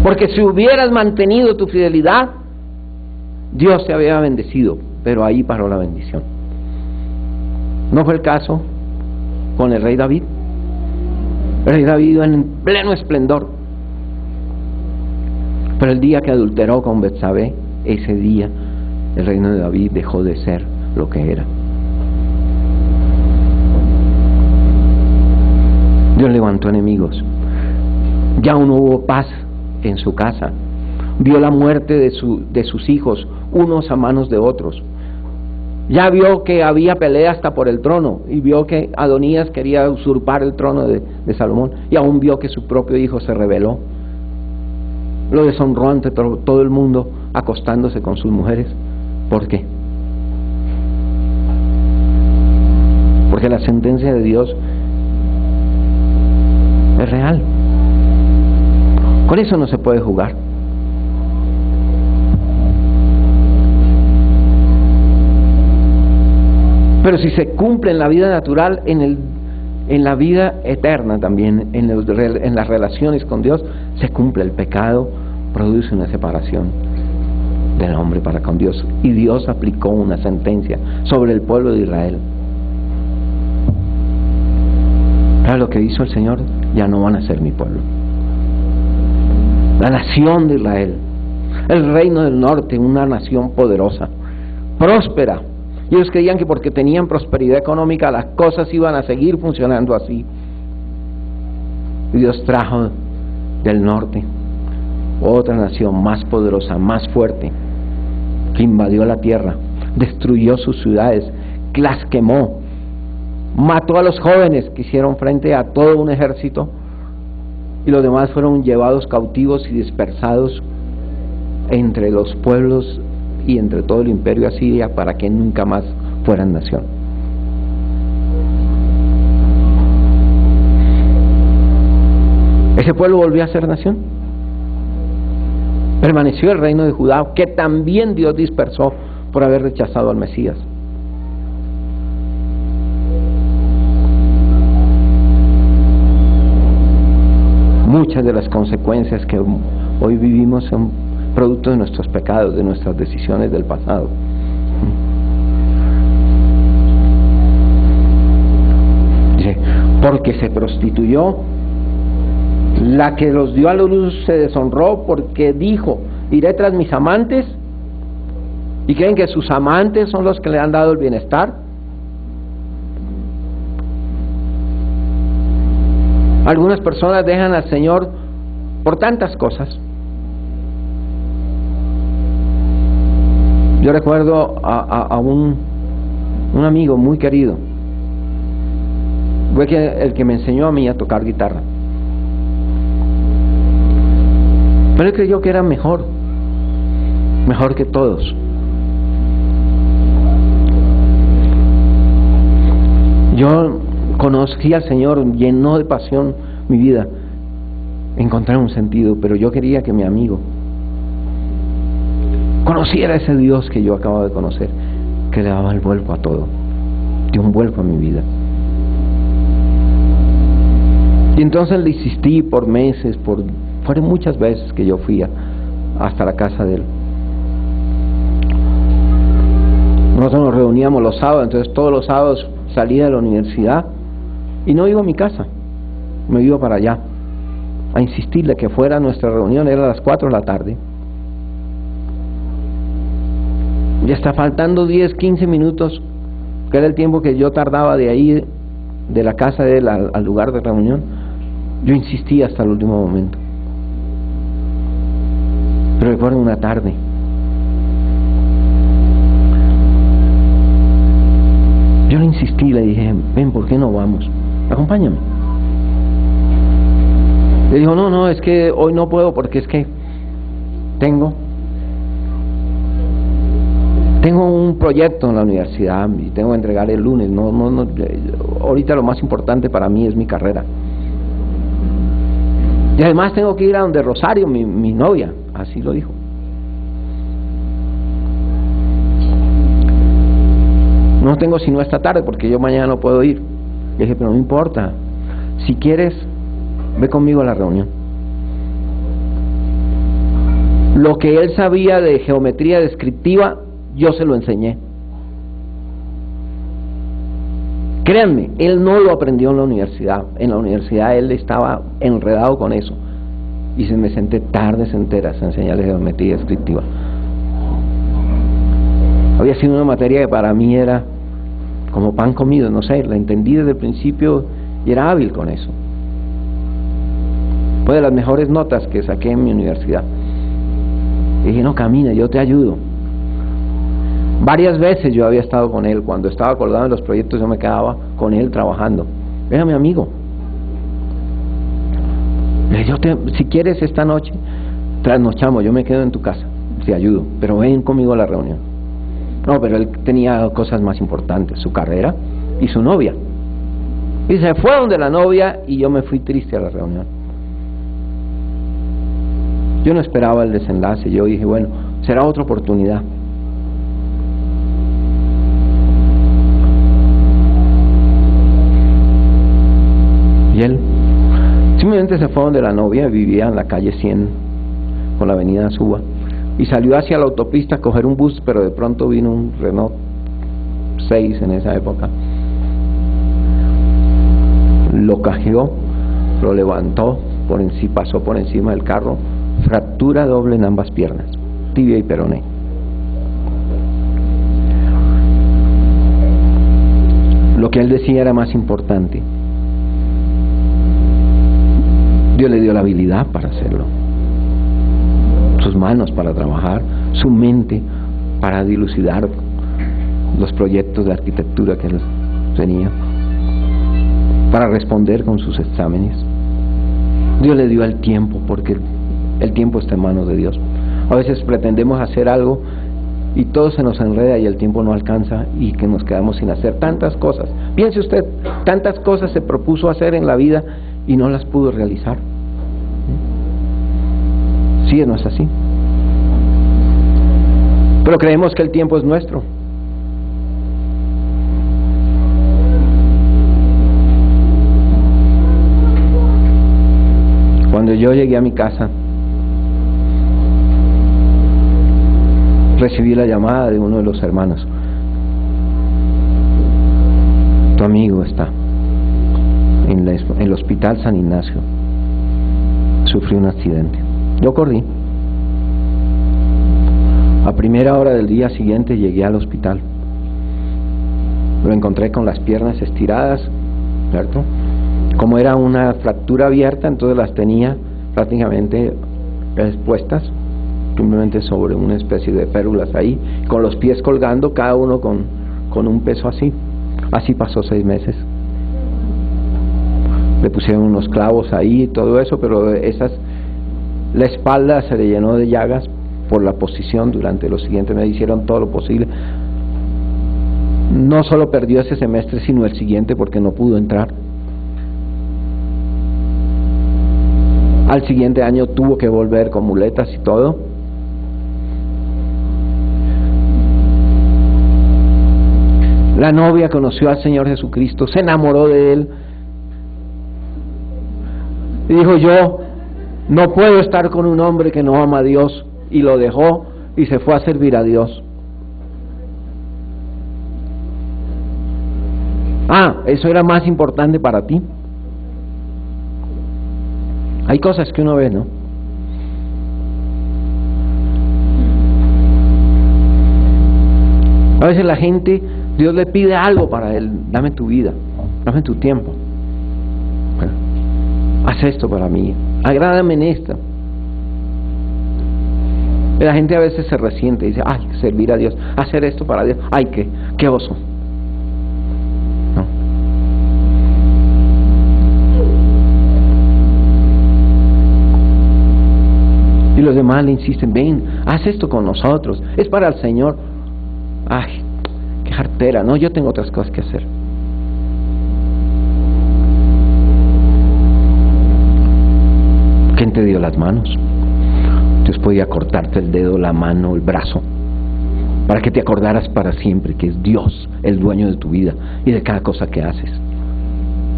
Porque si hubieras mantenido tu fidelidad, Dios te había bendecido, pero ahí paró la bendición. ¿No fue el caso con el rey David? El rey David iba en pleno esplendor, pero el día que adulteró con Betsabé, ese día el reino de David dejó de ser lo que era. Dios levantó enemigos. Ya no hubo paz en su casa. Vio la muerte de sus hijos, unos a manos de otros. Ya vio que había pelea hasta por el trono, y vio que Adonías quería usurpar el trono de Salomón, y aún vio que su propio hijo se rebeló. Lo deshonró ante todo el mundo, acostándose con sus mujeres. ¿Por qué? Porque la sentencia de Dios es real. Con eso no se puede jugar. Pero si se cumple en la vida natural, en la vida eterna también, en las relaciones con Dios, se cumple. El pecado produce una separación del hombre para con Dios, y Dios aplicó una sentencia sobre el pueblo de Israel. Pero lo que hizo el Señor, ya no van a ser mi pueblo. La nación de Israel, el reino del norte, una nación poderosa, próspera. Y ellos creían que porque tenían prosperidad económica las cosas iban a seguir funcionando así. Y Dios trajo del norte otra nación más poderosa, más fuerte, que invadió la tierra, destruyó sus ciudades, las quemó, mató a los jóvenes que hicieron frente a todo un ejército, y los demás fueron llevados cautivos y dispersados entre los pueblos y entre todo el imperio asiria, para que nunca más fueran nación. Ese pueblo volvió a ser nación. Permaneció el reino de Judá, que también Dios dispersó por haber rechazado al Mesías. Muchas de las consecuencias que hoy vivimos son producto de nuestros pecados, de nuestras decisiones del pasado. Dice, porque se prostituyó, la que los dio a la luz se deshonró, porque dijo, iré tras mis amantes, y creen que sus amantes son los que le han dado el bienestar. Algunas personas dejan al Señor por tantas cosas. Yo recuerdo a un amigo muy querido, fue el que me enseñó a mí a tocar guitarra. Pero él creyó que era mejor que todos. Yo conocí al Señor, llenó de pasión mi vida, encontré un sentido, pero yo quería que mi amigo conociera a ese Dios que yo acabo de conocer, que le daba el vuelco a todo, dio un vuelco a mi vida. Y entonces le insistí por meses, fueron muchas veces que yo fui hasta la casa de él. Nosotros nos reuníamos los sábados, entonces todos los sábados salía de la universidad y no iba a mi casa, me iba para allá a insistirle que fuera. Nuestra reunión era a las 4 de la tarde. Ya está faltando 10, 15 minutos, que era el tiempo que yo tardaba de ahí, de la casa de él al lugar de reunión. Yo insistí hasta el último momento. Pero recuerdo una tarde, yo le insistí, le dije, ven, ¿por qué no vamos? Acompáñame. Le dijo, no, es que hoy no puedo porque es que tengo un proyecto en la universidad y tengo que entregar el lunes. No, ahorita lo más importante para mí es mi carrera. Y además tengo que ir a donde Rosario, mi novia, así lo dijo. No tengo sino esta tarde porque yo mañana no puedo ir. Le dije, pero no importa, si quieres, ve conmigo a la reunión. Lo que él sabía de geometría descriptiva, yo se lo enseñé. Créanme, él no lo aprendió en la universidad. En la universidad él estaba enredado con eso. Y me senté tardes enteras a enseñarle geometría descriptiva. Había sido una materia que para mí era como pan comido, no sé, la entendí desde el principio y era hábil con eso. Fue de las mejores notas que saqué en mi universidad. Y dije, no, camina, yo te ayudo. Varias veces yo había estado con él. Cuando estaba acordado en los proyectos, yo me quedaba con él trabajando. Era mi amigo. Le dije, si quieres esta noche, trasnochamos, yo me quedo en tu casa, te ayudo, pero ven conmigo a la reunión. No, pero él tenía cosas más importantes, su carrera y su novia. Y se fue donde la novia y yo me fui triste a la reunión. Yo no esperaba el desenlace, yo dije, bueno, será otra oportunidad. Y él simplemente se fue donde la novia, vivía en la calle 100 con la avenida Suba, y salió hacia la autopista a coger un bus, pero de pronto vino un Renault 6 en esa época. Lo cajeó, lo levantó, pasó por encima del carro, fractura doble en ambas piernas, tibia y peroné. Lo que él decía era más importante. Dios le dio la habilidad para hacerlo, sus manos para trabajar, su mente para dilucidar los proyectos de arquitectura que él tenía, para responder con sus exámenes. Dios le dio el tiempo, porque el tiempo está en manos de Dios. A veces pretendemos hacer algo y todo se nos enreda y el tiempo no alcanza y que nos quedamos sin hacer tantas cosas. Piense usted, tantas cosas se propuso hacer en la vida y no las pudo realizar. Sí, no es así. Pero creemos que el tiempo es nuestro. Cuando yo llegué a mi casa, recibí la llamada de uno de los hermanos. Tu amigo está en el hospital San Ignacio. Sufrió un accidente. Yo corrí. A primera hora del día siguiente llegué al hospital. Lo encontré con las piernas estiradas, ¿cierto? Como era una fractura abierta, entonces las tenía prácticamente expuestas, simplemente sobre una especie de férulas ahí, con los pies colgando, cada uno con un peso así. Así pasó 6 meses. Le pusieron unos clavos ahí y todo eso, pero la espalda se le llenó de llagas por la posición durante los siguientes meses. Hicieron todo lo posible. No solo perdió ese semestre, sino el siguiente, porque no pudo entrar. Al siguiente año tuvo que volver con muletas y todo. La novia conoció al Señor Jesucristo, se enamoró de Él y dijo, yo no puedo estar con un hombre que no ama a Dios, y lo dejó y se fue a servir a Dios. Eso era más importante para ti. Hay cosas que uno ve, ¿no? A veces la gente, Dios le pide algo para él. Dame tu vida, dame tu tiempo. Bueno, haz esto para mí, agrádame en esto. La gente a veces se resiente y dice, ay, servir a Dios, hacer esto para Dios, ay, qué oso. No. Y los demás le insisten, ven, haz esto con nosotros, es para el Señor. Ay, qué jartera, no, yo tengo otras cosas que hacer. ¿Quién te dio las manos? Dios podía cortarte el dedo, la mano, el brazo, para que te acordaras para siempre que es Dios el dueño de tu vida y de cada cosa que haces.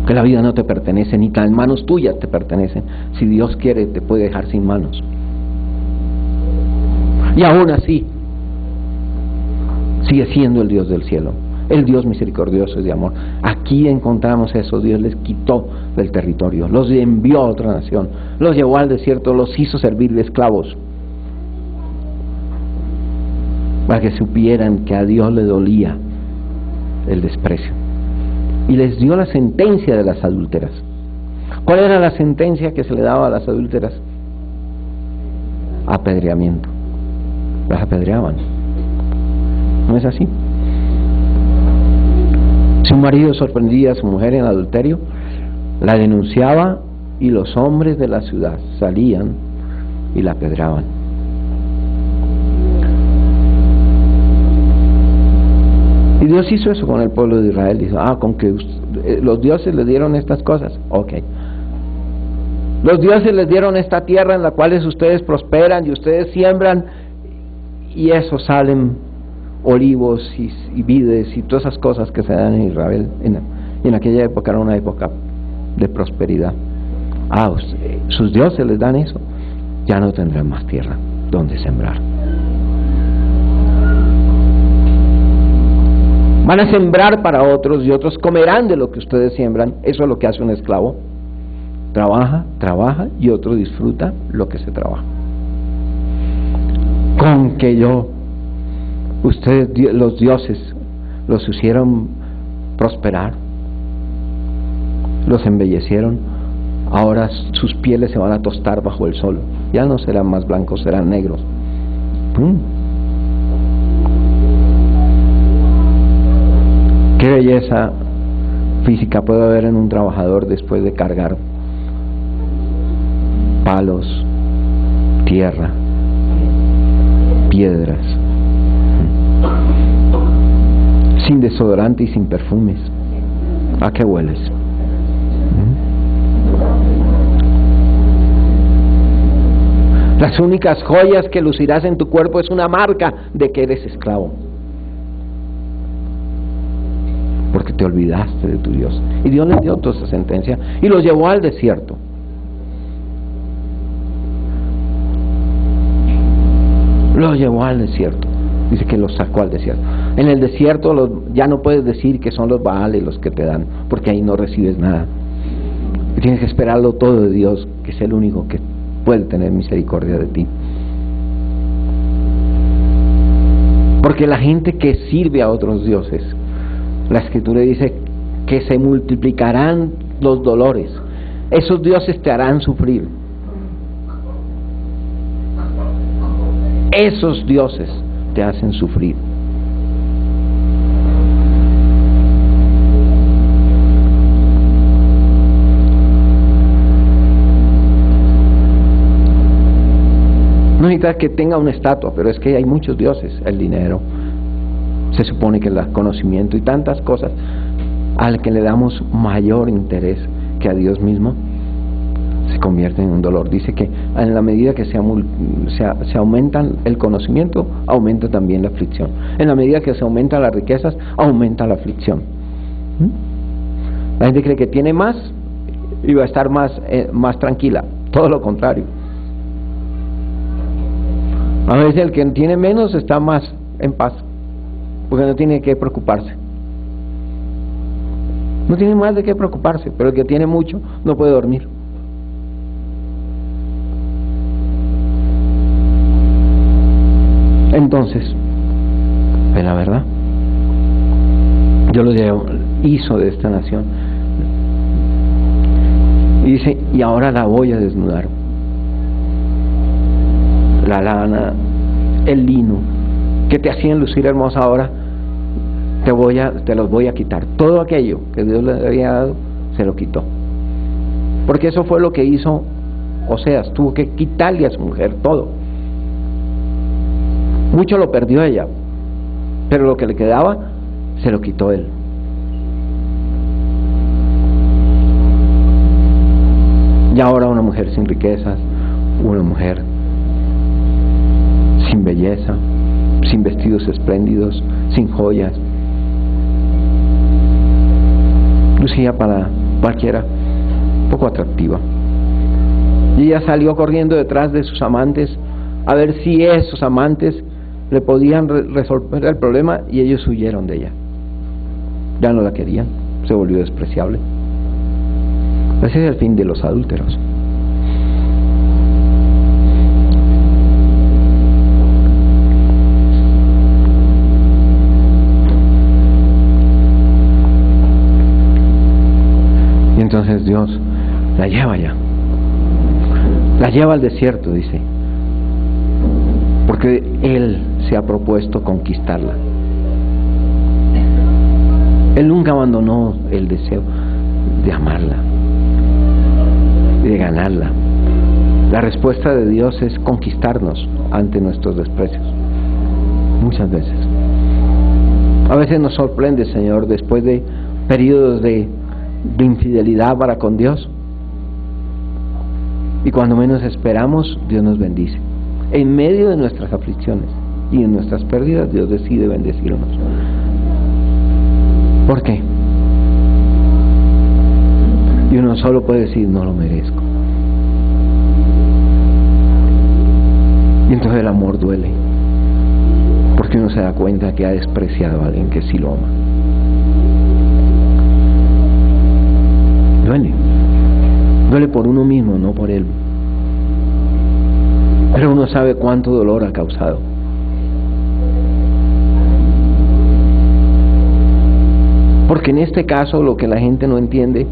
Que la vida no te pertenece, ni las manos tuyas te pertenecen. Si Dios quiere, te puede dejar sin manos. Y aún así, sigue siendo el Dios del cielo, el Dios misericordioso y de amor. Aquí encontramos eso. Dios les quitó del territorio, los envió a otra nación, los llevó al desierto, los hizo servir de esclavos, para que supieran que a Dios le dolía el desprecio. Y les dio la sentencia de las adúlteras. ¿Cuál era la sentencia que se le daba a las adúlteras? Apedreamiento. Las apedreaban. ¿No es así? Si un marido sorprendía a su mujer en adulterio, la denunciaba y los hombres de la ciudad salían y la apedreaban. Y Dios hizo eso con el pueblo de Israel. Dijo, con que los dioses les dieron estas cosas. Ok. Los dioses les dieron esta tierra en la cual ustedes prosperan y ustedes siembran, y eso salen olivos y vides y todas esas cosas que se dan en Israel. En aquella época era una época de prosperidad. Sus dioses les dan eso. Ya no tendrán más tierra donde sembrar. Van a sembrar para otros y otros comerán de lo que ustedes siembran. Eso es lo que hace un esclavo. Trabaja y otro disfruta lo que se trabaja. Con que ustedes, los dioses, los hicieron prosperar, los embellecieron, ahora sus pieles se van a tostar bajo el sol. Ya no serán más blancos, serán negros. Qué belleza física puede haber en un trabajador después de cargar palos, tierra, piedras, sin desodorante y sin perfumes. ¿A qué hueles? Las únicas joyas que lucirás en tu cuerpo es una marca de que eres esclavo, porque te olvidaste de tu Dios. Y Dios les dio toda esa sentencia y los llevó al desierto. Los llevó al desierto. Dice que los sacó al desierto. En el desierto ya no puedes decir que son los Baales los que te dan, porque ahí no recibes nada. Y tienes que esperarlo todo de Dios, que es el único que puede tener misericordia de ti. Porque la gente que sirve a otros dioses, la Escritura dice que se multiplicarán los dolores. Esos dioses te harán sufrir. Esos dioses te hacen sufrir. No necesitas que tenga una estatua, pero es que hay muchos dioses. El dinero, se supone que el conocimiento y tantas cosas al que le damos mayor interés que a Dios mismo, se convierten en un dolor. Dice que en la medida que se aumenta el conocimiento, aumenta también la aflicción. En la medida que se aumentan las riquezas, aumenta la aflicción. La gente cree que tiene más y va a estar más tranquila. Todo lo contrario. A veces el que tiene menos está más en paz, porque no tiene que preocuparse. No tiene más de qué preocuparse, pero el que tiene mucho no puede dormir. Entonces, en la verdad, Dios lo hizo de esta nación. Y dice, y ahora la voy a desnudar. La lana, el lino, que te hacían lucir hermosa, ahora te los voy a quitar. Todo aquello que Dios le había dado, se lo quitó. Porque eso fue lo que hizo Oseas, tuvo que quitarle a su mujer todo. Mucho lo perdió ella, pero lo que le quedaba, se lo quitó él. Y ahora una mujer sin riquezas, una mujer sin belleza, sin vestidos espléndidos, sin joyas. Lucía para cualquiera poco atractiva. Y ella salió corriendo detrás de sus amantes a ver si esos amantes le podían resolver el problema, y ellos huyeron de ella. Ya no la querían, se volvió despreciable. Ese es el fin de los adúlteros. Y entonces Dios la lleva ya, la lleva al desierto, dice, porque Él se ha propuesto conquistarla. Él nunca abandonó el deseo de amarla, de ganarla. La respuesta de Dios es conquistarnos ante nuestros desprecios, muchas veces. A veces nos sorprende, Señor, después de periodos de infidelidad para con Dios, y cuando menos esperamos, Dios nos bendice. En medio de nuestras aflicciones y en nuestras pérdidas, Dios decide bendecirnos. ¿Por qué? Y uno solo puede decir, no lo merezco. Y entonces el amor duele, porque uno se da cuenta que ha despreciado a alguien que sí lo ama. Duele. Duele por uno mismo, no por Él. Pero uno sabe cuánto dolor ha causado. Porque en este caso lo que la gente no entiende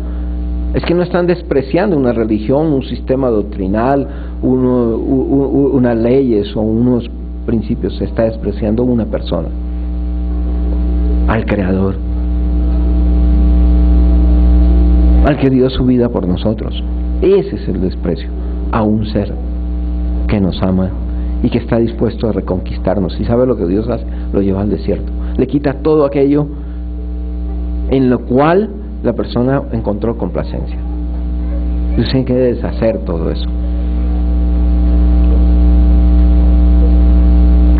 es que no están despreciando una religión, un sistema doctrinal, unas leyes o unos principios. Se está despreciando una persona, al Creador, al que dio su vida por nosotros. Ese es el desprecio a un ser que nos ama y que está dispuesto a reconquistarnos. ¿Y sabe lo que Dios hace? Lo lleva al desierto. Le quita todo aquello en lo cual la persona encontró complacencia. Dios tiene que deshacer todo eso.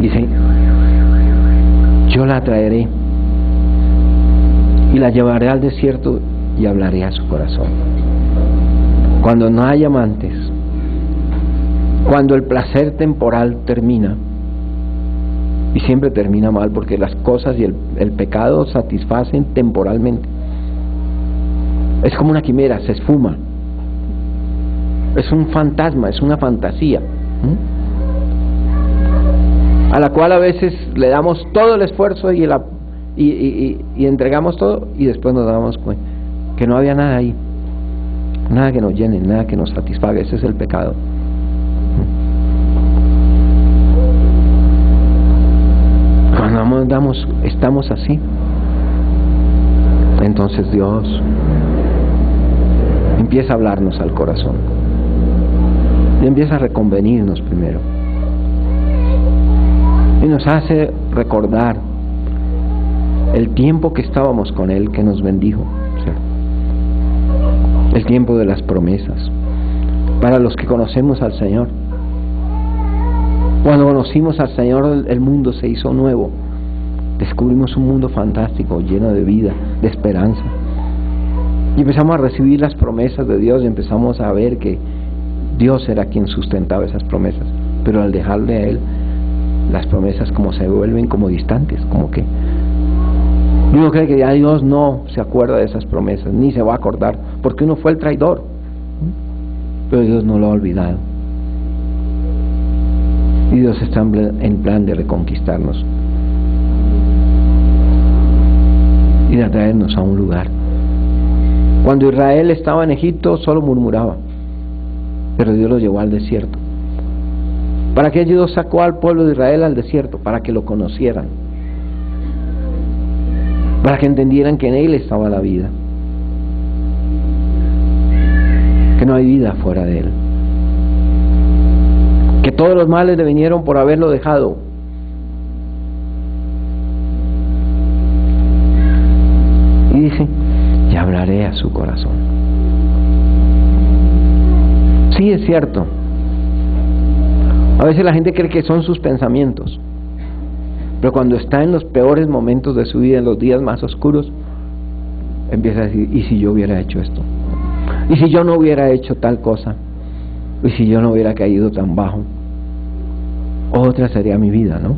Dice, yo la traeré y la llevaré al desierto y hablaré a su corazón. Cuando no hay amantes, cuando el placer temporal termina, y siempre termina mal, porque las cosas y el pecado satisfacen temporalmente. Es como una quimera, se esfuma. Es un fantasma, es una fantasía, a la cual a veces le damos todo el esfuerzo y entregamos todo, y después nos damos cuenta que no había nada ahí, nada que nos llene, nada que nos satisfaga. Ese es el pecado. Cuando estamos así, entonces Dios empieza a hablarnos al corazón y empieza a reconvenirnos primero, y nos hace recordar el tiempo que estábamos con Él, que nos bendijo, ¿cierto? El tiempo de las promesas para los que conocemos al Señor. Cuando conocimos al Señor, el mundo se hizo nuevo. Descubrimos un mundo fantástico, lleno de vida, de esperanza. Y empezamos a recibir las promesas de Dios, y empezamos a ver que Dios era quien sustentaba esas promesas. Pero al dejarle a Él, las promesas como se vuelven como distantes, como que uno cree que ya Dios no se acuerda de esas promesas, ni se va a acordar, porque uno fue el traidor. Pero Dios no lo ha olvidado. Y Dios está en plan de reconquistarnos y de traernos a un lugar. Cuando Israel estaba en Egipto, solo murmuraba, pero Dios lo llevó al desierto. ¿Para qué Dios sacó al pueblo de Israel al desierto? Para que lo conocieran, para que entendieran que en Él estaba la vida, que no hay vida fuera de Él, que todos los males le vinieron por haberlo dejado. Y dice, y hablaré a su corazón. Sí, es cierto. A veces la gente cree que son sus pensamientos, pero cuando está en los peores momentos de su vida, en los días más oscuros, empieza a decir, ¿y si yo hubiera hecho esto? ¿Y si yo no hubiera hecho tal cosa? ¿Y si yo no hubiera caído tan bajo? otra sería mi vida, ¿no?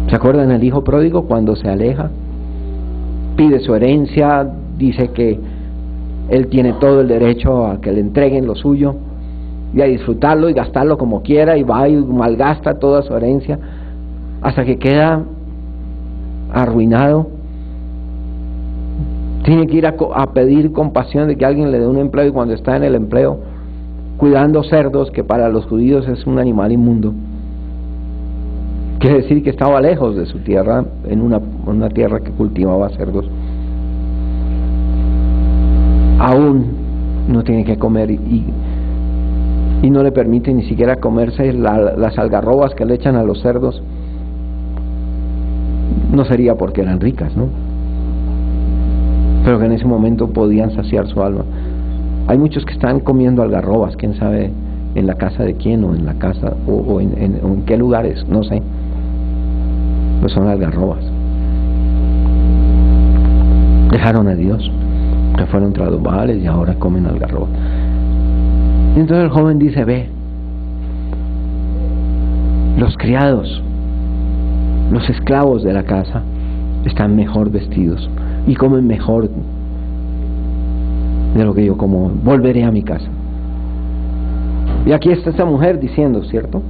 ¿Se acuerdan del hijo pródigo cuando se aleja? Pide su herencia, dice que él tiene todo el derecho a que le entreguen lo suyo y a disfrutarlo y gastarlo como quiera, y va y malgasta toda su herencia hasta que queda arruinado. Tiene que ir a pedir compasión de que alguien le dé un empleo, y cuando está en el empleo cuidando cerdos, que para los judíos es un animal inmundo, quiere decir que estaba lejos de su tierra, en una tierra que cultivaba cerdos. Aún no tiene que comer y no le permite ni siquiera comerse las algarrobas que le echan a los cerdos. No sería porque eran ricas, ¿no? Pero que en ese momento podían saciar su alma. Hay muchos que están comiendo algarrobas, quién sabe en la casa de quién, o en la casa, o en qué lugares, no sé. Pues son algarrobas. Dejaron a Dios, se fueron tras los Baales y ahora comen algarrobas. Y entonces el joven dice: ve, los criados, los esclavos de la casa están mejor vestidos y comen mejor de lo que yo como. Volveré a mi casa. Y aquí está esa mujer diciendo, ¿cierto?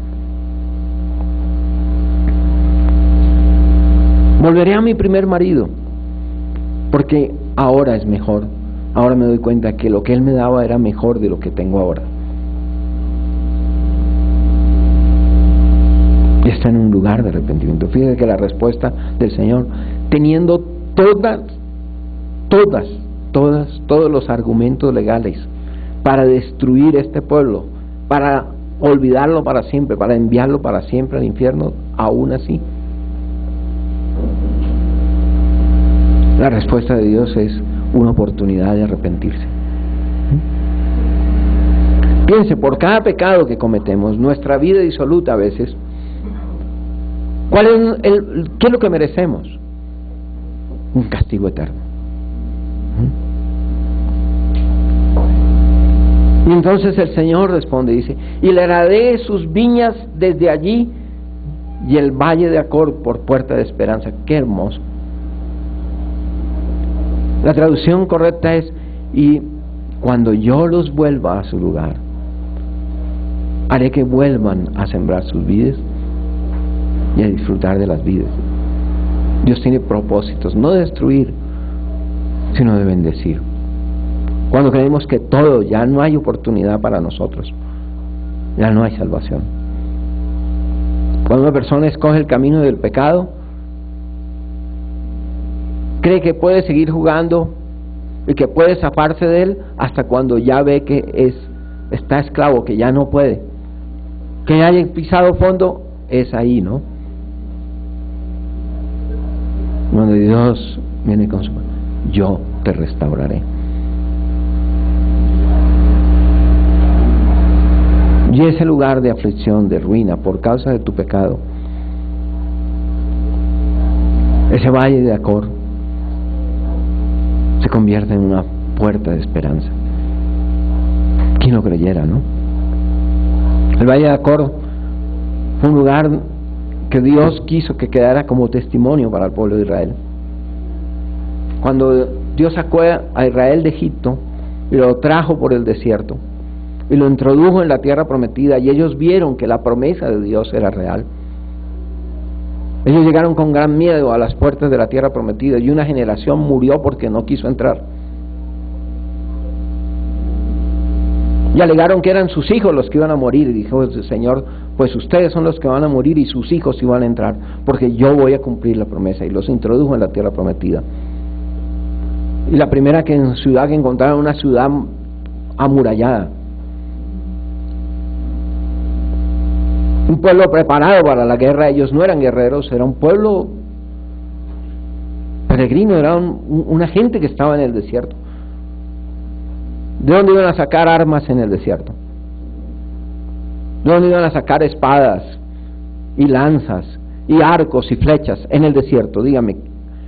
Volveré a mi primer marido, porque ahora es mejor. Ahora me doy cuenta que lo que él me daba era mejor de lo que tengo ahora. Y está en un lugar de arrepentimiento. Fíjense que la respuesta del Señor, teniendo todos los argumentos legales para destruir este pueblo, para olvidarlo para siempre, para enviarlo para siempre al infierno, aún así, la respuesta de Dios es una oportunidad de arrepentirse. Piense, por cada pecado que cometemos, nuestra vida disoluta a veces, ¿qué es lo que merecemos? Un castigo eterno. Y entonces el Señor responde, dice: y le haré sus viñas desde allí y el valle de Acor por puerta de esperanza. Qué hermoso. La traducción correcta es: y cuando yo los vuelva a su lugar, haré que vuelvan a sembrar sus vides y a disfrutar de las vides. Dios tiene propósitos, no de destruir, sino de bendecir. Cuando creemos que todo, ya no hay oportunidad para nosotros, ya no hay salvación. Cuando una persona escoge el camino del pecado, cree que puede seguir jugando y que puede zafarse de él hasta cuando ya ve que está esclavo, que ya no puede, que haya pisado fondo. Es ahí, ¿no? Cuando Dios viene con su mano: yo te restauraré. Y ese lugar de aflicción, de ruina por causa de tu pecado, ese valle de Acor, se convierte en una puerta de esperanza. ¿Quién lo creyera, no? El valle de Acor fue un lugar que Dios quiso que quedara como testimonio para el pueblo de Israel. Cuando Dios sacó a Israel de Egipto y lo trajo por el desierto y lo introdujo en la tierra prometida, y ellos vieron que la promesa de Dios era real, ellos llegaron con gran miedo a las puertas de la tierra prometida, y una generación murió porque no quiso entrar. Y alegaron que eran sus hijos los que iban a morir, y dijo el Señor: pues ustedes son los que van a morir y sus hijos iban a entrar, porque yo voy a cumplir la promesa. Y los introdujo en la tierra prometida. Y la primera ciudad que encontraron, una ciudad amurallada, un pueblo preparado para la guerra. Ellos no eran guerreros, era un pueblo peregrino, era una gente que estaba en el desierto. ¿De dónde iban a sacar armas en el desierto? ¿De dónde iban a sacar espadas y lanzas y arcos y flechas en el desierto? Dígame,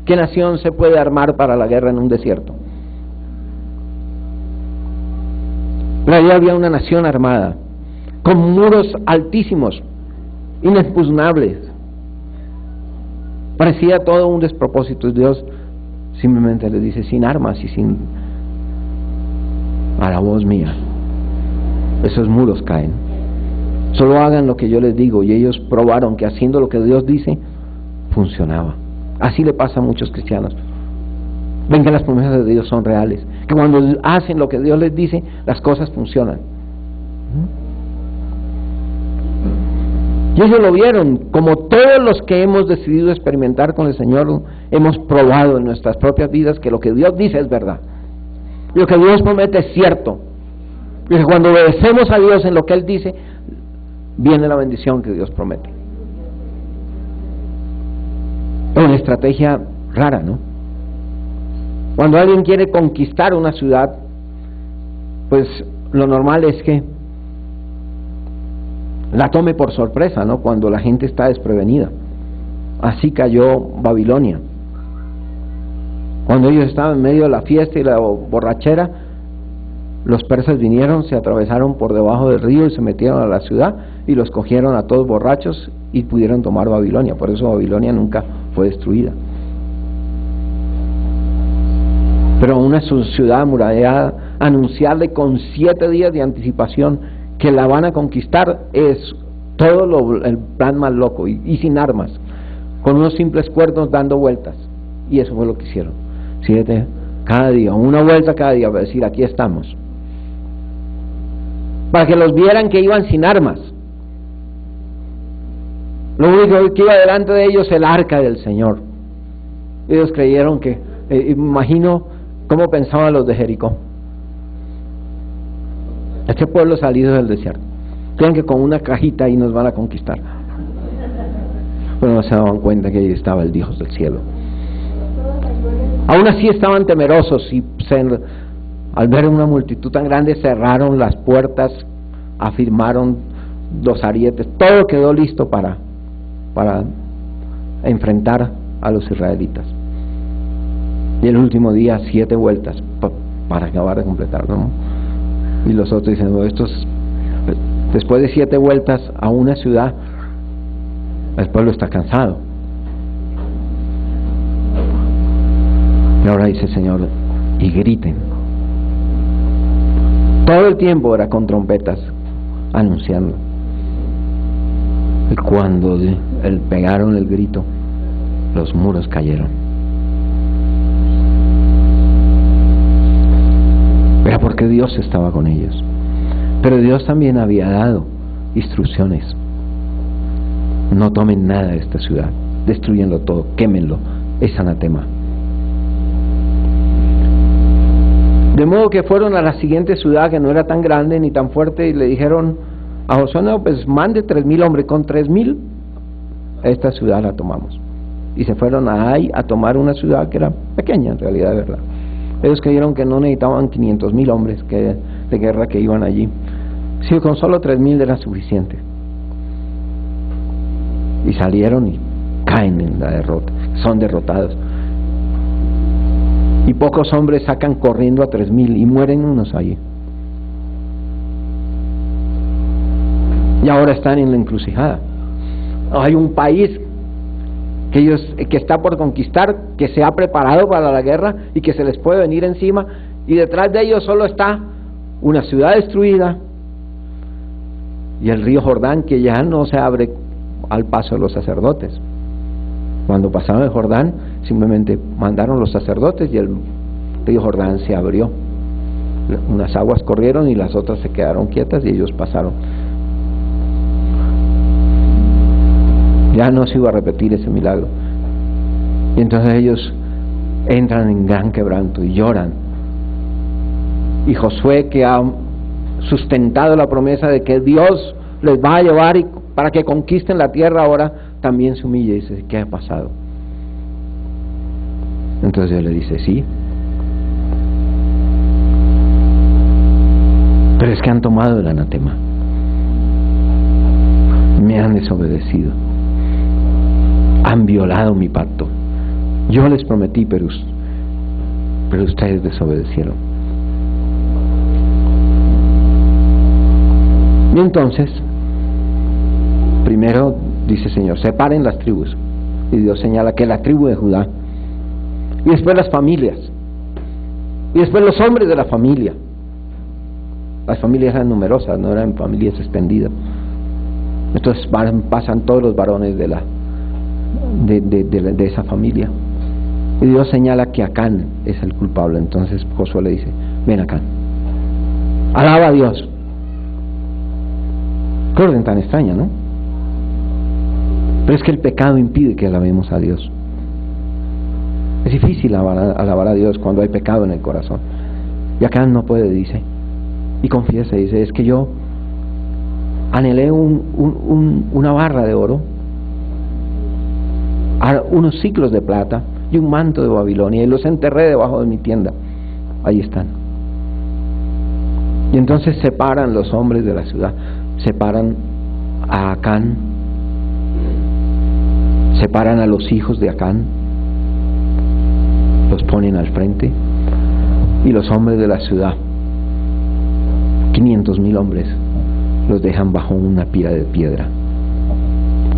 ¿qué nación se puede armar para la guerra en un desierto? Pero allí había una nación armada, con muros altísimos, inexpugnables. Parecía todo un despropósito. Y Dios simplemente les dice, sin armas y sin a la voz mía, esos muros caen. Solo hagan lo que yo les digo. Y ellos probaron que haciendo lo que Dios dice, funcionaba. Así le pasa a muchos cristianos. Ven que las promesas de Dios son reales, que cuando hacen lo que Dios les dice, las cosas funcionan. Y ellos lo vieron, como todos los que hemos decidido experimentar con el Señor, hemos probado en nuestras propias vidas que lo que Dios dice es verdad. Y lo que Dios promete es cierto. Y que cuando obedecemos a Dios en lo que Él dice, viene la bendición que Dios promete. Es una estrategia rara, ¿no? Cuando alguien quiere conquistar una ciudad, pues lo normal es que la tome por sorpresa, ¿no? Cuando la gente está desprevenida. Así cayó Babilonia. Cuando ellos estaban en medio de la fiesta y la borrachera, los persas vinieron, se atravesaron por debajo del río y se metieron a la ciudad y los cogieron a todos borrachos y pudieron tomar Babilonia. Por eso Babilonia nunca fue destruida. Pero una ciudad amurallada, anunciarle con 7 días de anticipación que la van a conquistar, es todo el plan más loco, y sin armas, con unos simples cuernos dando vueltas. Y eso fue lo que hicieron. 7 cada día, una vuelta cada día, para decir, aquí estamos. Para que los vieran que iban sin armas. Lo único que iba delante de ellos, el arca del Señor. Ellos creyeron que, imagino cómo pensaban los de Jericó. Este pueblo salido del desierto. Creen que con una cajita ahí nos van a conquistar. Pero no se daban cuenta que ahí estaba el Dios del cielo. Aún así estaban temerosos y al ver una multitud tan grande cerraron las puertas, afirmaron los arietes, todo quedó listo para enfrentar a los israelitas. Y el último día 7 vueltas para acabar de completar, ¿no? Y los otros dicen, después de 7 vueltas a una ciudad, el pueblo está cansado. Y ahora dice el Señor, y griten. Todo el tiempo era con trompetas anunciando. Y cuando pegaron el grito, los muros cayeron. Era porque Dios estaba con ellos. Pero Dios también había dado instrucciones. No tomen nada de esta ciudad, destruyenlo todo, quémenlo, es anatema. De modo que fueron a la siguiente ciudad, que no era tan grande ni tan fuerte, y le dijeron a Josué, no, pues mande 3,000 hombres, con 3,000 esta ciudad la tomamos. Y se fueron a Ai a tomar una ciudad que era pequeña en realidad, de verdad. Ellos creyeron que no necesitaban 500,000 hombres de guerra que iban allí. Sí, con solo 3,000 era suficiente. Y salieron y caen en la derrota, son derrotados. Y pocos hombres sacan corriendo a 3,000 y mueren unos allí. Y ahora están en la encrucijada. Hay un país que está por conquistar, que se ha preparado para la guerra y que se les puede venir encima, y detrás de ellos solo está una ciudad destruida y el río Jordán, que ya no se abre al paso de los sacerdotes. Cuando pasaron el Jordán, simplemente mandaron los sacerdotes y el río Jordán se abrió. Unas aguas corrieron y las otras se quedaron quietas y ellos pasaron. Ya no se iba a repetir ese milagro. Y entonces ellos entran en gran quebranto y lloran. Y Josué, que ha sustentado la promesa de que Dios les va a llevar para que conquisten la tierra, ahora también se humilla y dice, ¿qué ha pasado? Entonces él le dice, sí, pero es que han tomado el anatema, me han desobedecido, han violado mi pacto. Yo les prometí, pero ustedes desobedecieron. Y entonces, primero dice el Señor, separen las tribus. Y Dios señala que la tribu de Judá, y después las familias, y después los hombres de la familia. Las familias eran numerosas, no eran familias extendidas. Entonces pasan todos los varones de esa familia. Y Dios señala que Acán es el culpable. Entonces Josué le dice, ven Acán, alaba a Dios. Qué orden tan extraña, ¿no? Pero es que el pecado impide que alabemos a Dios. Es difícil alabar a Dios cuando hay pecado en el corazón. Y Acán no puede, dice, y confiesa, dice, es que yo anhelé una barra de oro, unos ciclos de plata y un manto de Babilonia, y los enterré debajo de mi tienda. Ahí están. Y entonces separan los hombres de la ciudad, separan a Acán, separan a los hijos de Acán, los ponen al frente, y los hombres de la ciudad, 500,000 hombres, los dejan bajo una pira de piedra,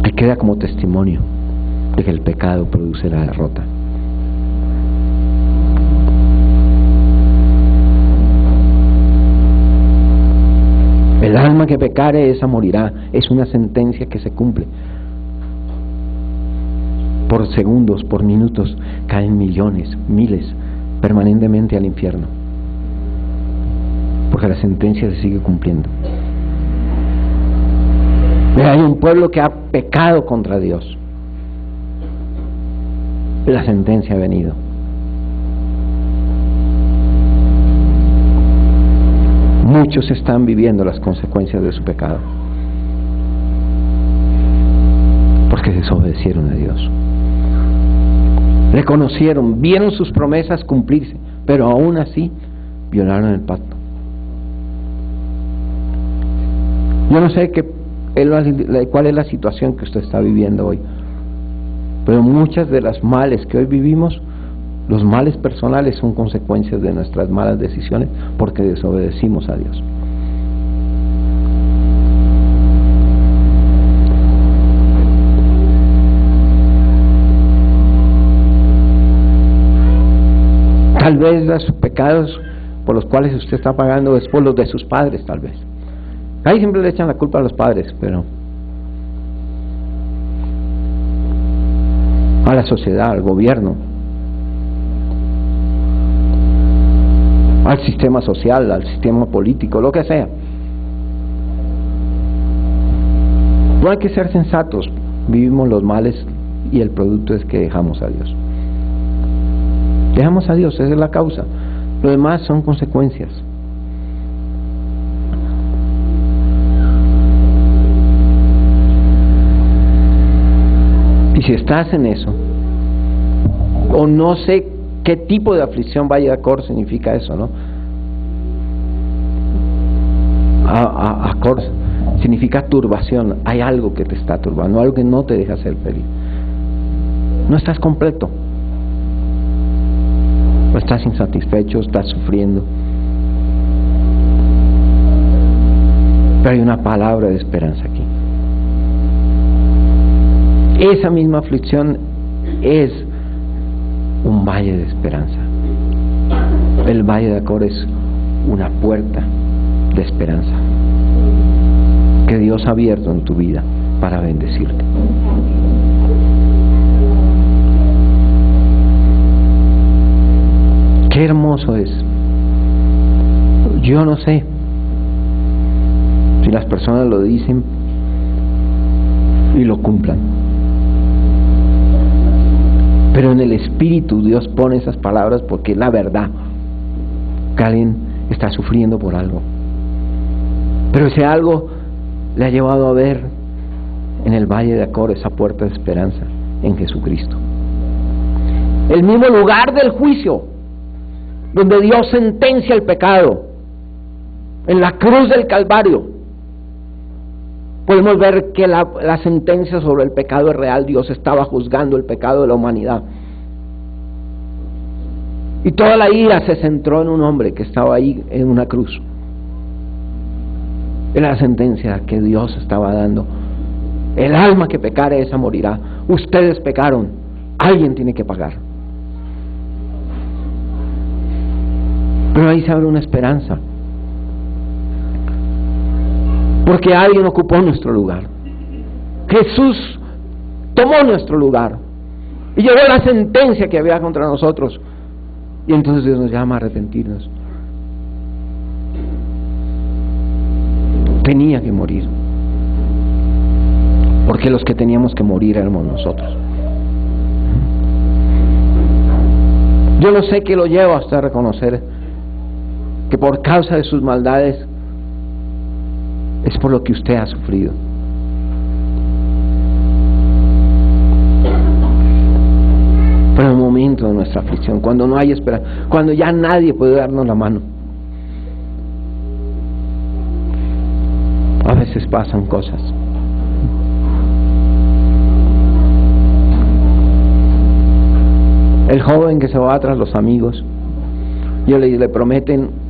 que queda como testimonio de que el pecado produce la derrota. El alma que pecare, esa morirá. Es una sentencia que se cumple. Por segundos, por minutos, caen millones, miles, permanentemente al infierno, porque la sentencia se sigue cumpliendo. Hay un pueblo que ha pecado contra Dios. La sentencia ha venido. Muchos están viviendo las consecuencias de su pecado, porque desobedecieron a Dios. Reconocieron, vieron sus promesas cumplirse, pero aún así violaron el pacto. Yo no sé cuál es la situación que usted está viviendo hoy, pero muchas de las males que hoy vivimos, los males personales, son consecuencias de nuestras malas decisiones porque desobedecimos a Dios. Tal vez los pecados por los cuales usted está pagando es por los de sus padres, tal vez. Ahí siempre le echan la culpa a los padres, pero a la sociedad, al gobierno, al sistema social, al sistema político, lo que sea. No hay que ser sensatos, vivimos los males y el producto es que dejamos a Dios. Dejamos a Dios, esa es la causa. Lo demás son consecuencias. Y si estás en eso, o no sé qué tipo de aflicción vaya a cor significa eso, ¿no? A cor significa turbación. Hay algo que te está turbando, algo que no te deja ser feliz. No estás completo. O estás insatisfecho, estás sufriendo. Pero hay una palabra de esperanza aquí. Esa misma aflicción es un valle de esperanza. El valle de Acor es una puerta de esperanza que Dios ha abierto en tu vida para bendecirte. Qué hermoso es. Yo no sé si las personas lo dicen y lo cumplan, pero en el Espíritu Dios pone esas palabras porque es la verdad. Que alguien está sufriendo por algo, pero ese algo le ha llevado a ver en el valle de Acor esa puerta de esperanza en Jesucristo, el mismo lugar del juicio donde Dios sentencia el pecado. En la cruz del Calvario podemos ver que la sentencia sobre el pecado es real. Dios estaba juzgando el pecado de la humanidad, y toda la ira se centró en un hombre que estaba ahí en una cruz. Era la sentencia que Dios estaba dando El alma que pecare, esa morirá. Ustedes pecaron, alguien tiene que pagar. Pero ahí se abre una esperanza, porque alguien ocupó nuestro lugar. Jesús tomó nuestro lugar y llevó la sentencia que había contra nosotros, y entonces Dios nos llama a arrepentirnos. Tenía que morir, porque los que teníamos que morir éramos nosotros. Yo no sé qué lo lleva a usted a reconocer que por causa de sus maldades es por lo que usted ha sufrido. Pero en el momento de nuestra aflicción, cuando no hay esperanza, cuando ya nadie puede darnos la mano, a veces pasan cosas. El joven que se va tras los amigos, y le prometen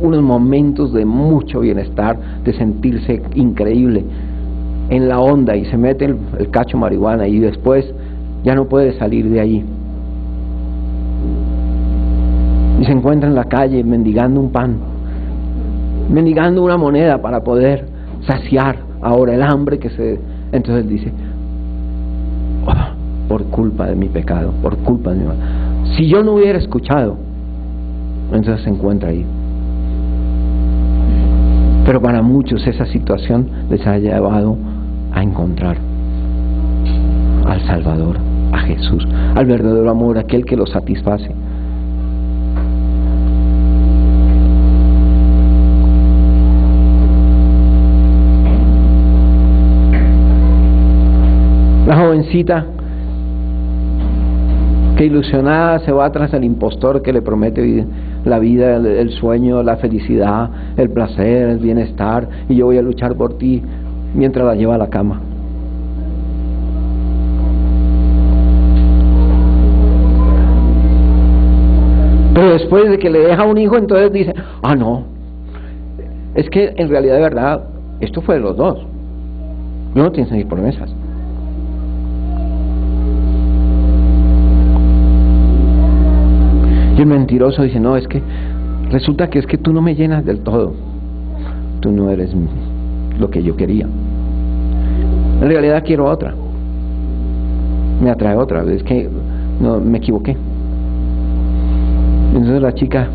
unos momentos de mucho bienestar, de sentirse increíble en la onda, y se mete el cacho marihuana y después ya no puede salir de allí. Y se encuentra en la calle mendigando un pan, mendigando una moneda para poder saciar ahora el hambre que se... Entonces dice, oh, por culpa de mi pecado, por culpa de mi mal. Si yo no hubiera escuchado, entonces se encuentra ahí. Pero para muchos esa situación les ha llevado a encontrar al Salvador, a Jesús, al verdadero amor, aquel que los satisface. La jovencita que ilusionada se va tras el impostor que le promete la vida, el sueño, la felicidad, el placer, el bienestar, y yo voy a luchar por ti, mientras la lleva a la cama. Pero después de que le deja un hijo, entonces dice, ah, no, es que en realidad de verdad esto fue de los dos, yo no tienes ni promesas. Y el mentiroso dice, no, es que resulta que es que tú no me llenas del todo, tú no eres lo que yo quería, en realidad quiero otra, me atrae otra, es que no, me equivoqué. Entonces la chica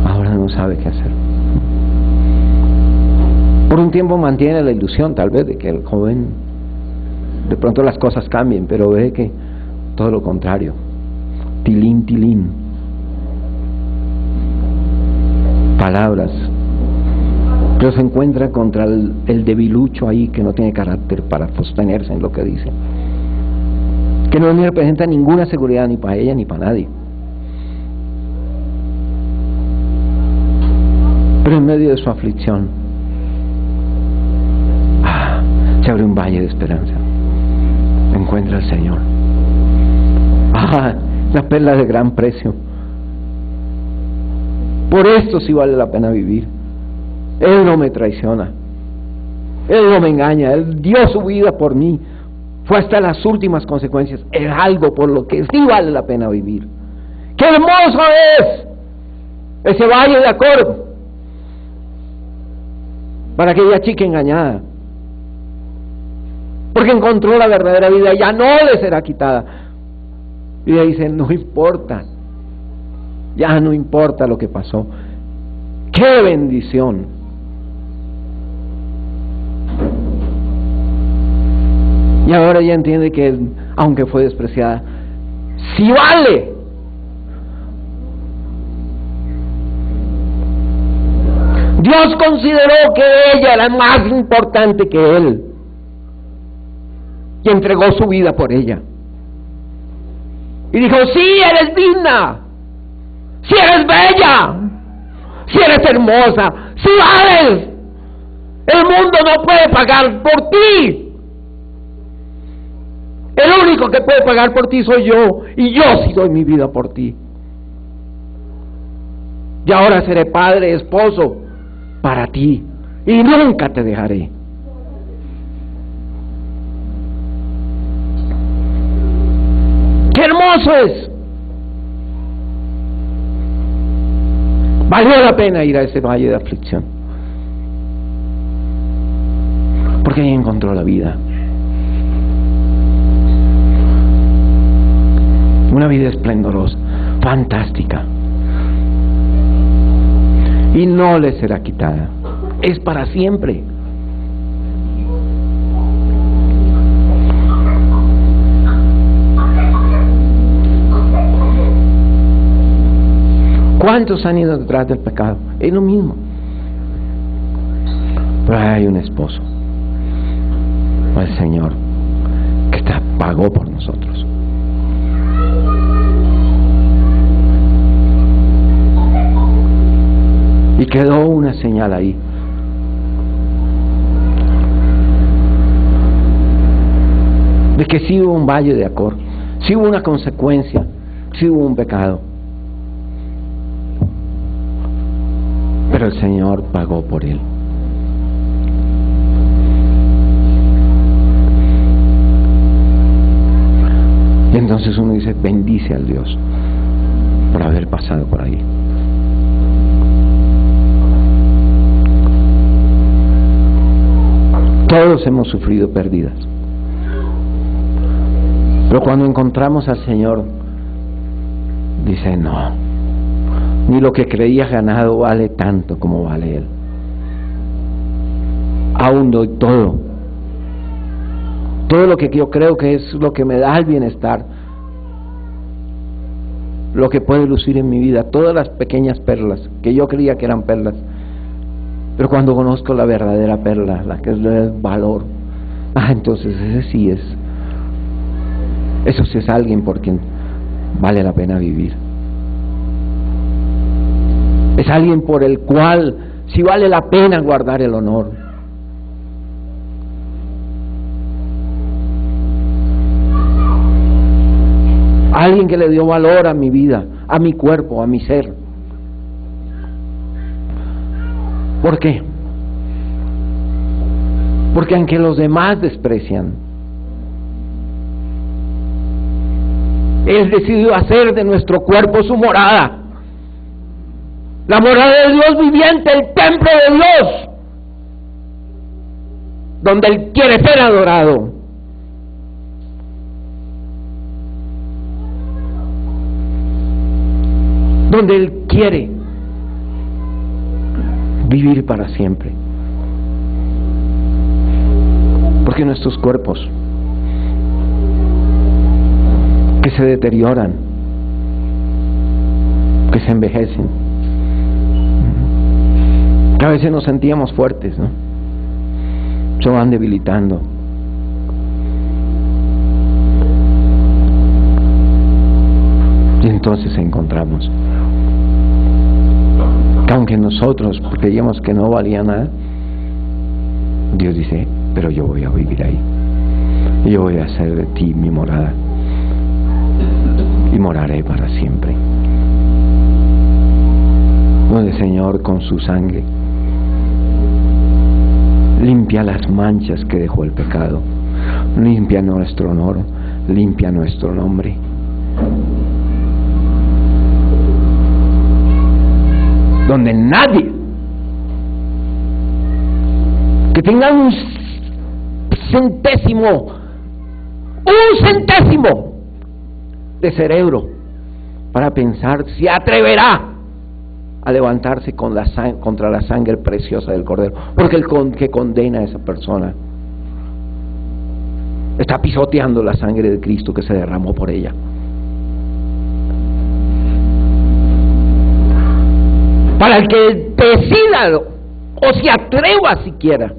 ahora no sabe qué hacer. Por un tiempo mantiene la ilusión tal vez de que el joven de pronto las cosas cambien, pero ve que todo lo contrario. Tilín, tilín. Palabras. Pero se encuentra contra el debilucho ahí que no tiene carácter para sostenerse en lo que dice. Que no le representa ninguna seguridad ni para ella ni para nadie. Pero en medio de su aflicción, se abre un valle de esperanza. Encuentra al Señor. La perla de gran precio. Por esto sí vale la pena vivir. Él no me traiciona, Él no me engaña, Él dio su vida por mí, fue hasta las últimas consecuencias. Es algo por lo que sí vale la pena vivir. ¡Qué hermoso es ese valle de Acor para aquella chica engañada! Porque encontró la verdadera vida, ya no le será quitada. Y ella dice, no importa, ya no importa lo que pasó. ¡Qué bendición! Y ahora ella entiende que, aunque fue despreciada, sí vale. Dios consideró que ella era más importante que él y entregó su vida por ella. Y dijo, sí, eres digna, sí eres bella, sí eres hermosa, sí vales. El mundo no puede pagar por ti. El único que puede pagar por ti soy yo, y yo sí doy mi vida por ti. Y ahora seré padre, esposo para ti, y nunca te dejaré. hermoso es! Valió la pena ir a ese valle de aflicción, porque ahí encontró la vida. Una vida esplendorosa, fantástica. Y no le será quitada. Es para siempre. ¿Cuántos han ido detrás del pecado? Es lo mismo. Pero hay un esposo, el Señor, que pagó por nosotros. Y quedó una señal ahí. De que sí hubo un valle de Acor, sí hubo una consecuencia, sí hubo un pecado. Pero el Señor pagó por él. Y entonces uno dice, bendice al Dios por haber pasado por ahí. Todos hemos sufrido pérdidas. Pero cuando encontramos al Señor, dice, no, ni lo que creías ganado vale tanto como vale Él. Aún doy todo. Todo lo que yo creo que es lo que me da el bienestar, lo que puede lucir en mi vida, todas las pequeñas perlas que yo creía que eran perlas. Pero cuando conozco la verdadera perla, la que es el valor, entonces ese sí es. Eso sí es alguien por quien vale la pena vivir. Es alguien por el cual sí vale la pena guardar el honor. Alguien que le dio valor a mi vida, a mi cuerpo, a mi ser. ¿Por qué? Porque aunque los demás desprecian, Él decidió hacer de nuestro cuerpo su morada. La morada de Dios viviente, el templo de Dios, donde Él quiere ser adorado. Donde Él quiere vivir para siempre. Porque nuestros cuerpos que se deterioran, que se envejecen, que a veces nos sentíamos fuertes, ¿no? Se van debilitando. Y entonces encontramos que aunque nosotros creíamos que no valía nada, Dios dice, pero yo voy a vivir ahí. Y yo voy a hacer de ti mi morada. Y moraré para siempre. Donde el Señor con su sangre limpia las manchas que dejó el pecado, limpia nuestro honor, limpia nuestro nombre. Donde nadie que tenga un centésimo de cerebro para pensar se atreverá a levantarse contra la sangre preciosa del Cordero, porque el que condena a esa persona está pisoteando la sangre de Cristo que se derramó por ella. Para el que decida o se atreva siquiera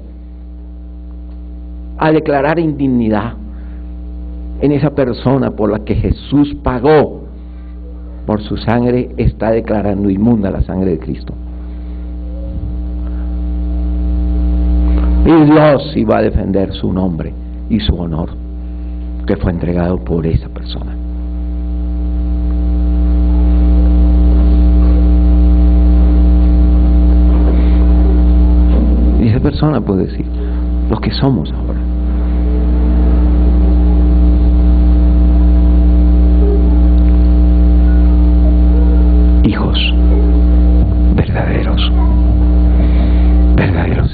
a declarar indignidad en esa persona por la que Jesús pagó por su sangre, está declarando inmunda la sangre de Cristo. Y Dios iba a defender su nombre y su honor que fue entregado por esa persona. Y esa persona puede decir lo que somos ahora. verdaderos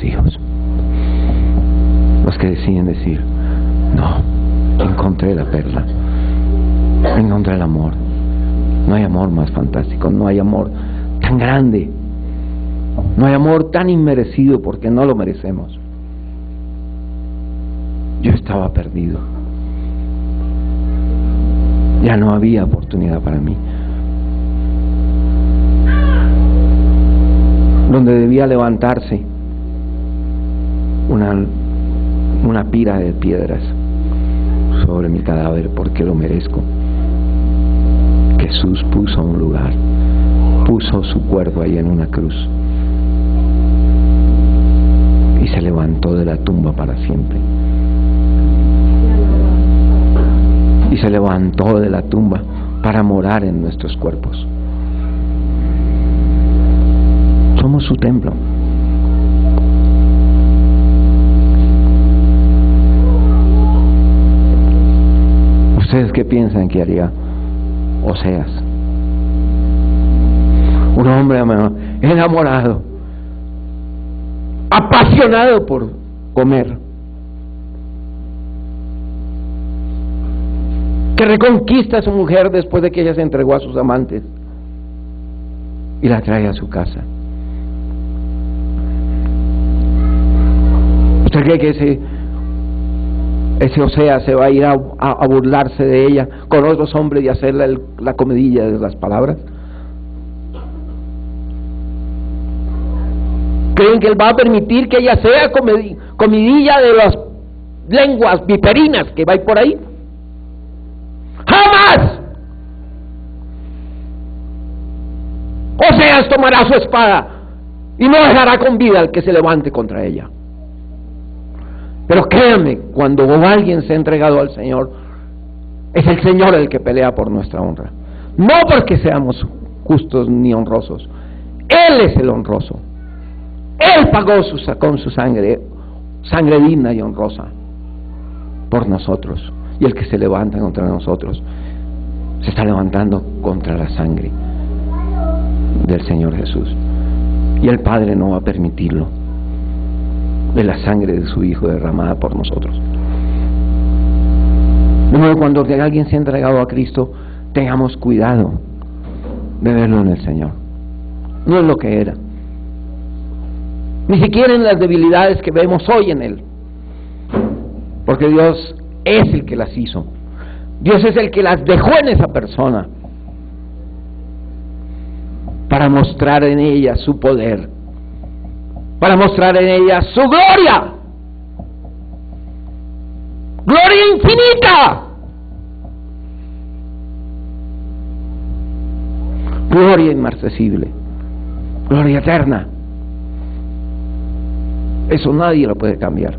hijos. Los que deciden decir, no, encontré la perla, encontré el amor. No hay amor más fantástico, no hay amor tan grande, no hay amor tan inmerecido porque no lo merecemos. Yo estaba perdido, ya no había oportunidad para mí. Donde debía levantarse una pira de piedras sobre mi cadáver porque lo merezco, Jesús puso un lugar, puso su cuerpo ahí en una cruz y se levantó de la tumba para siempre. Y se levantó de la tumba para morar en nuestros cuerpos. Somos su templo. ¿Ustedes qué piensan que haría Oseas? Un hombre enamorado, apasionado por comer, que reconquista a su mujer después de que ella se entregó a sus amantes y la trae a su casa. ¿Usted cree que ese Oseas se va a ir a burlarse de ella con otros hombres y hacerle la comidilla de las palabras? ¿Creen que él va a permitir que ella sea comidilla de las lenguas viperinas que va por ahí? ¡Jamás! Oseas tomará su espada y no dejará con vida al que se levante contra ella. Pero créanme, cuando alguien se ha entregado al Señor, es el Señor el que pelea por nuestra honra. No porque seamos justos ni honrosos. Él es el honroso. Él pagó con su sangre digna y honrosa, por nosotros. Y el que se levanta contra nosotros, se está levantando contra la sangre del Señor Jesús. Y el Padre no va a permitirlo, de la sangre de su Hijo derramada por nosotros. De modo, cuando alguien se ha entregado a Cristo, tengamos cuidado de verlo en el Señor. No es lo que era, ni siquiera en las debilidades que vemos hoy en Él, porque Dios es el que las hizo. Dios es el que las dejó en esa persona para mostrar en ella su poder, para mostrar en ella su gloria, gloria infinita, gloria inmarcesible, gloria eterna. Eso nadie lo puede cambiar.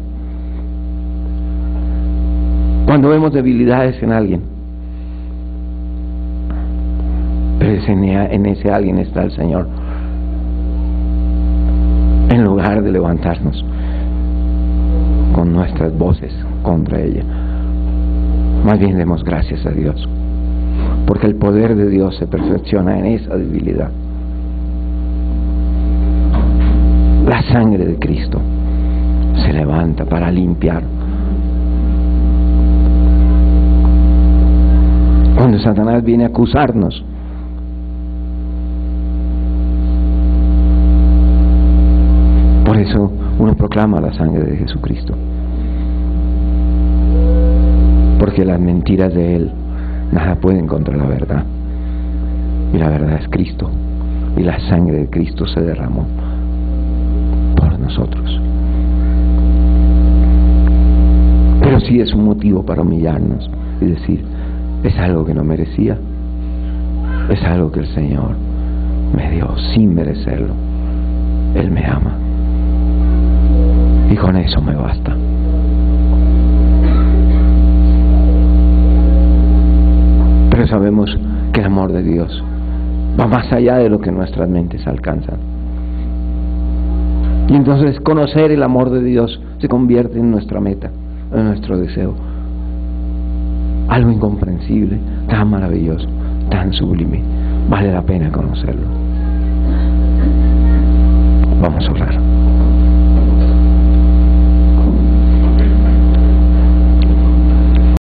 Cuando vemos debilidades en alguien, pero en ese alguien está el Señor. En lugar de levantarnos con nuestras voces contra ella, más bien demos gracias a Dios, porque el poder de Dios se perfecciona en esa debilidad. La sangre de Cristo se levanta para limpiar. Cuando Satanás viene a acusarnos, por eso uno proclama la sangre de Jesucristo, porque las mentiras de Él nada pueden contra la verdad, y la verdad es Cristo, y la sangre de Cristo se derramó por nosotros. Pero sí es un motivo para humillarnos y decir, es algo que no merecía, es algo que el Señor me dio sin merecerlo. Él me ama y con eso me basta. Pero sabemos que el amor de Dios va más allá de lo que nuestras mentes alcanzan, y entonces conocer el amor de Dios se convierte en nuestra meta, en nuestro deseo. Algo incomprensible, tan maravilloso, tan sublime, vale la pena conocerlo.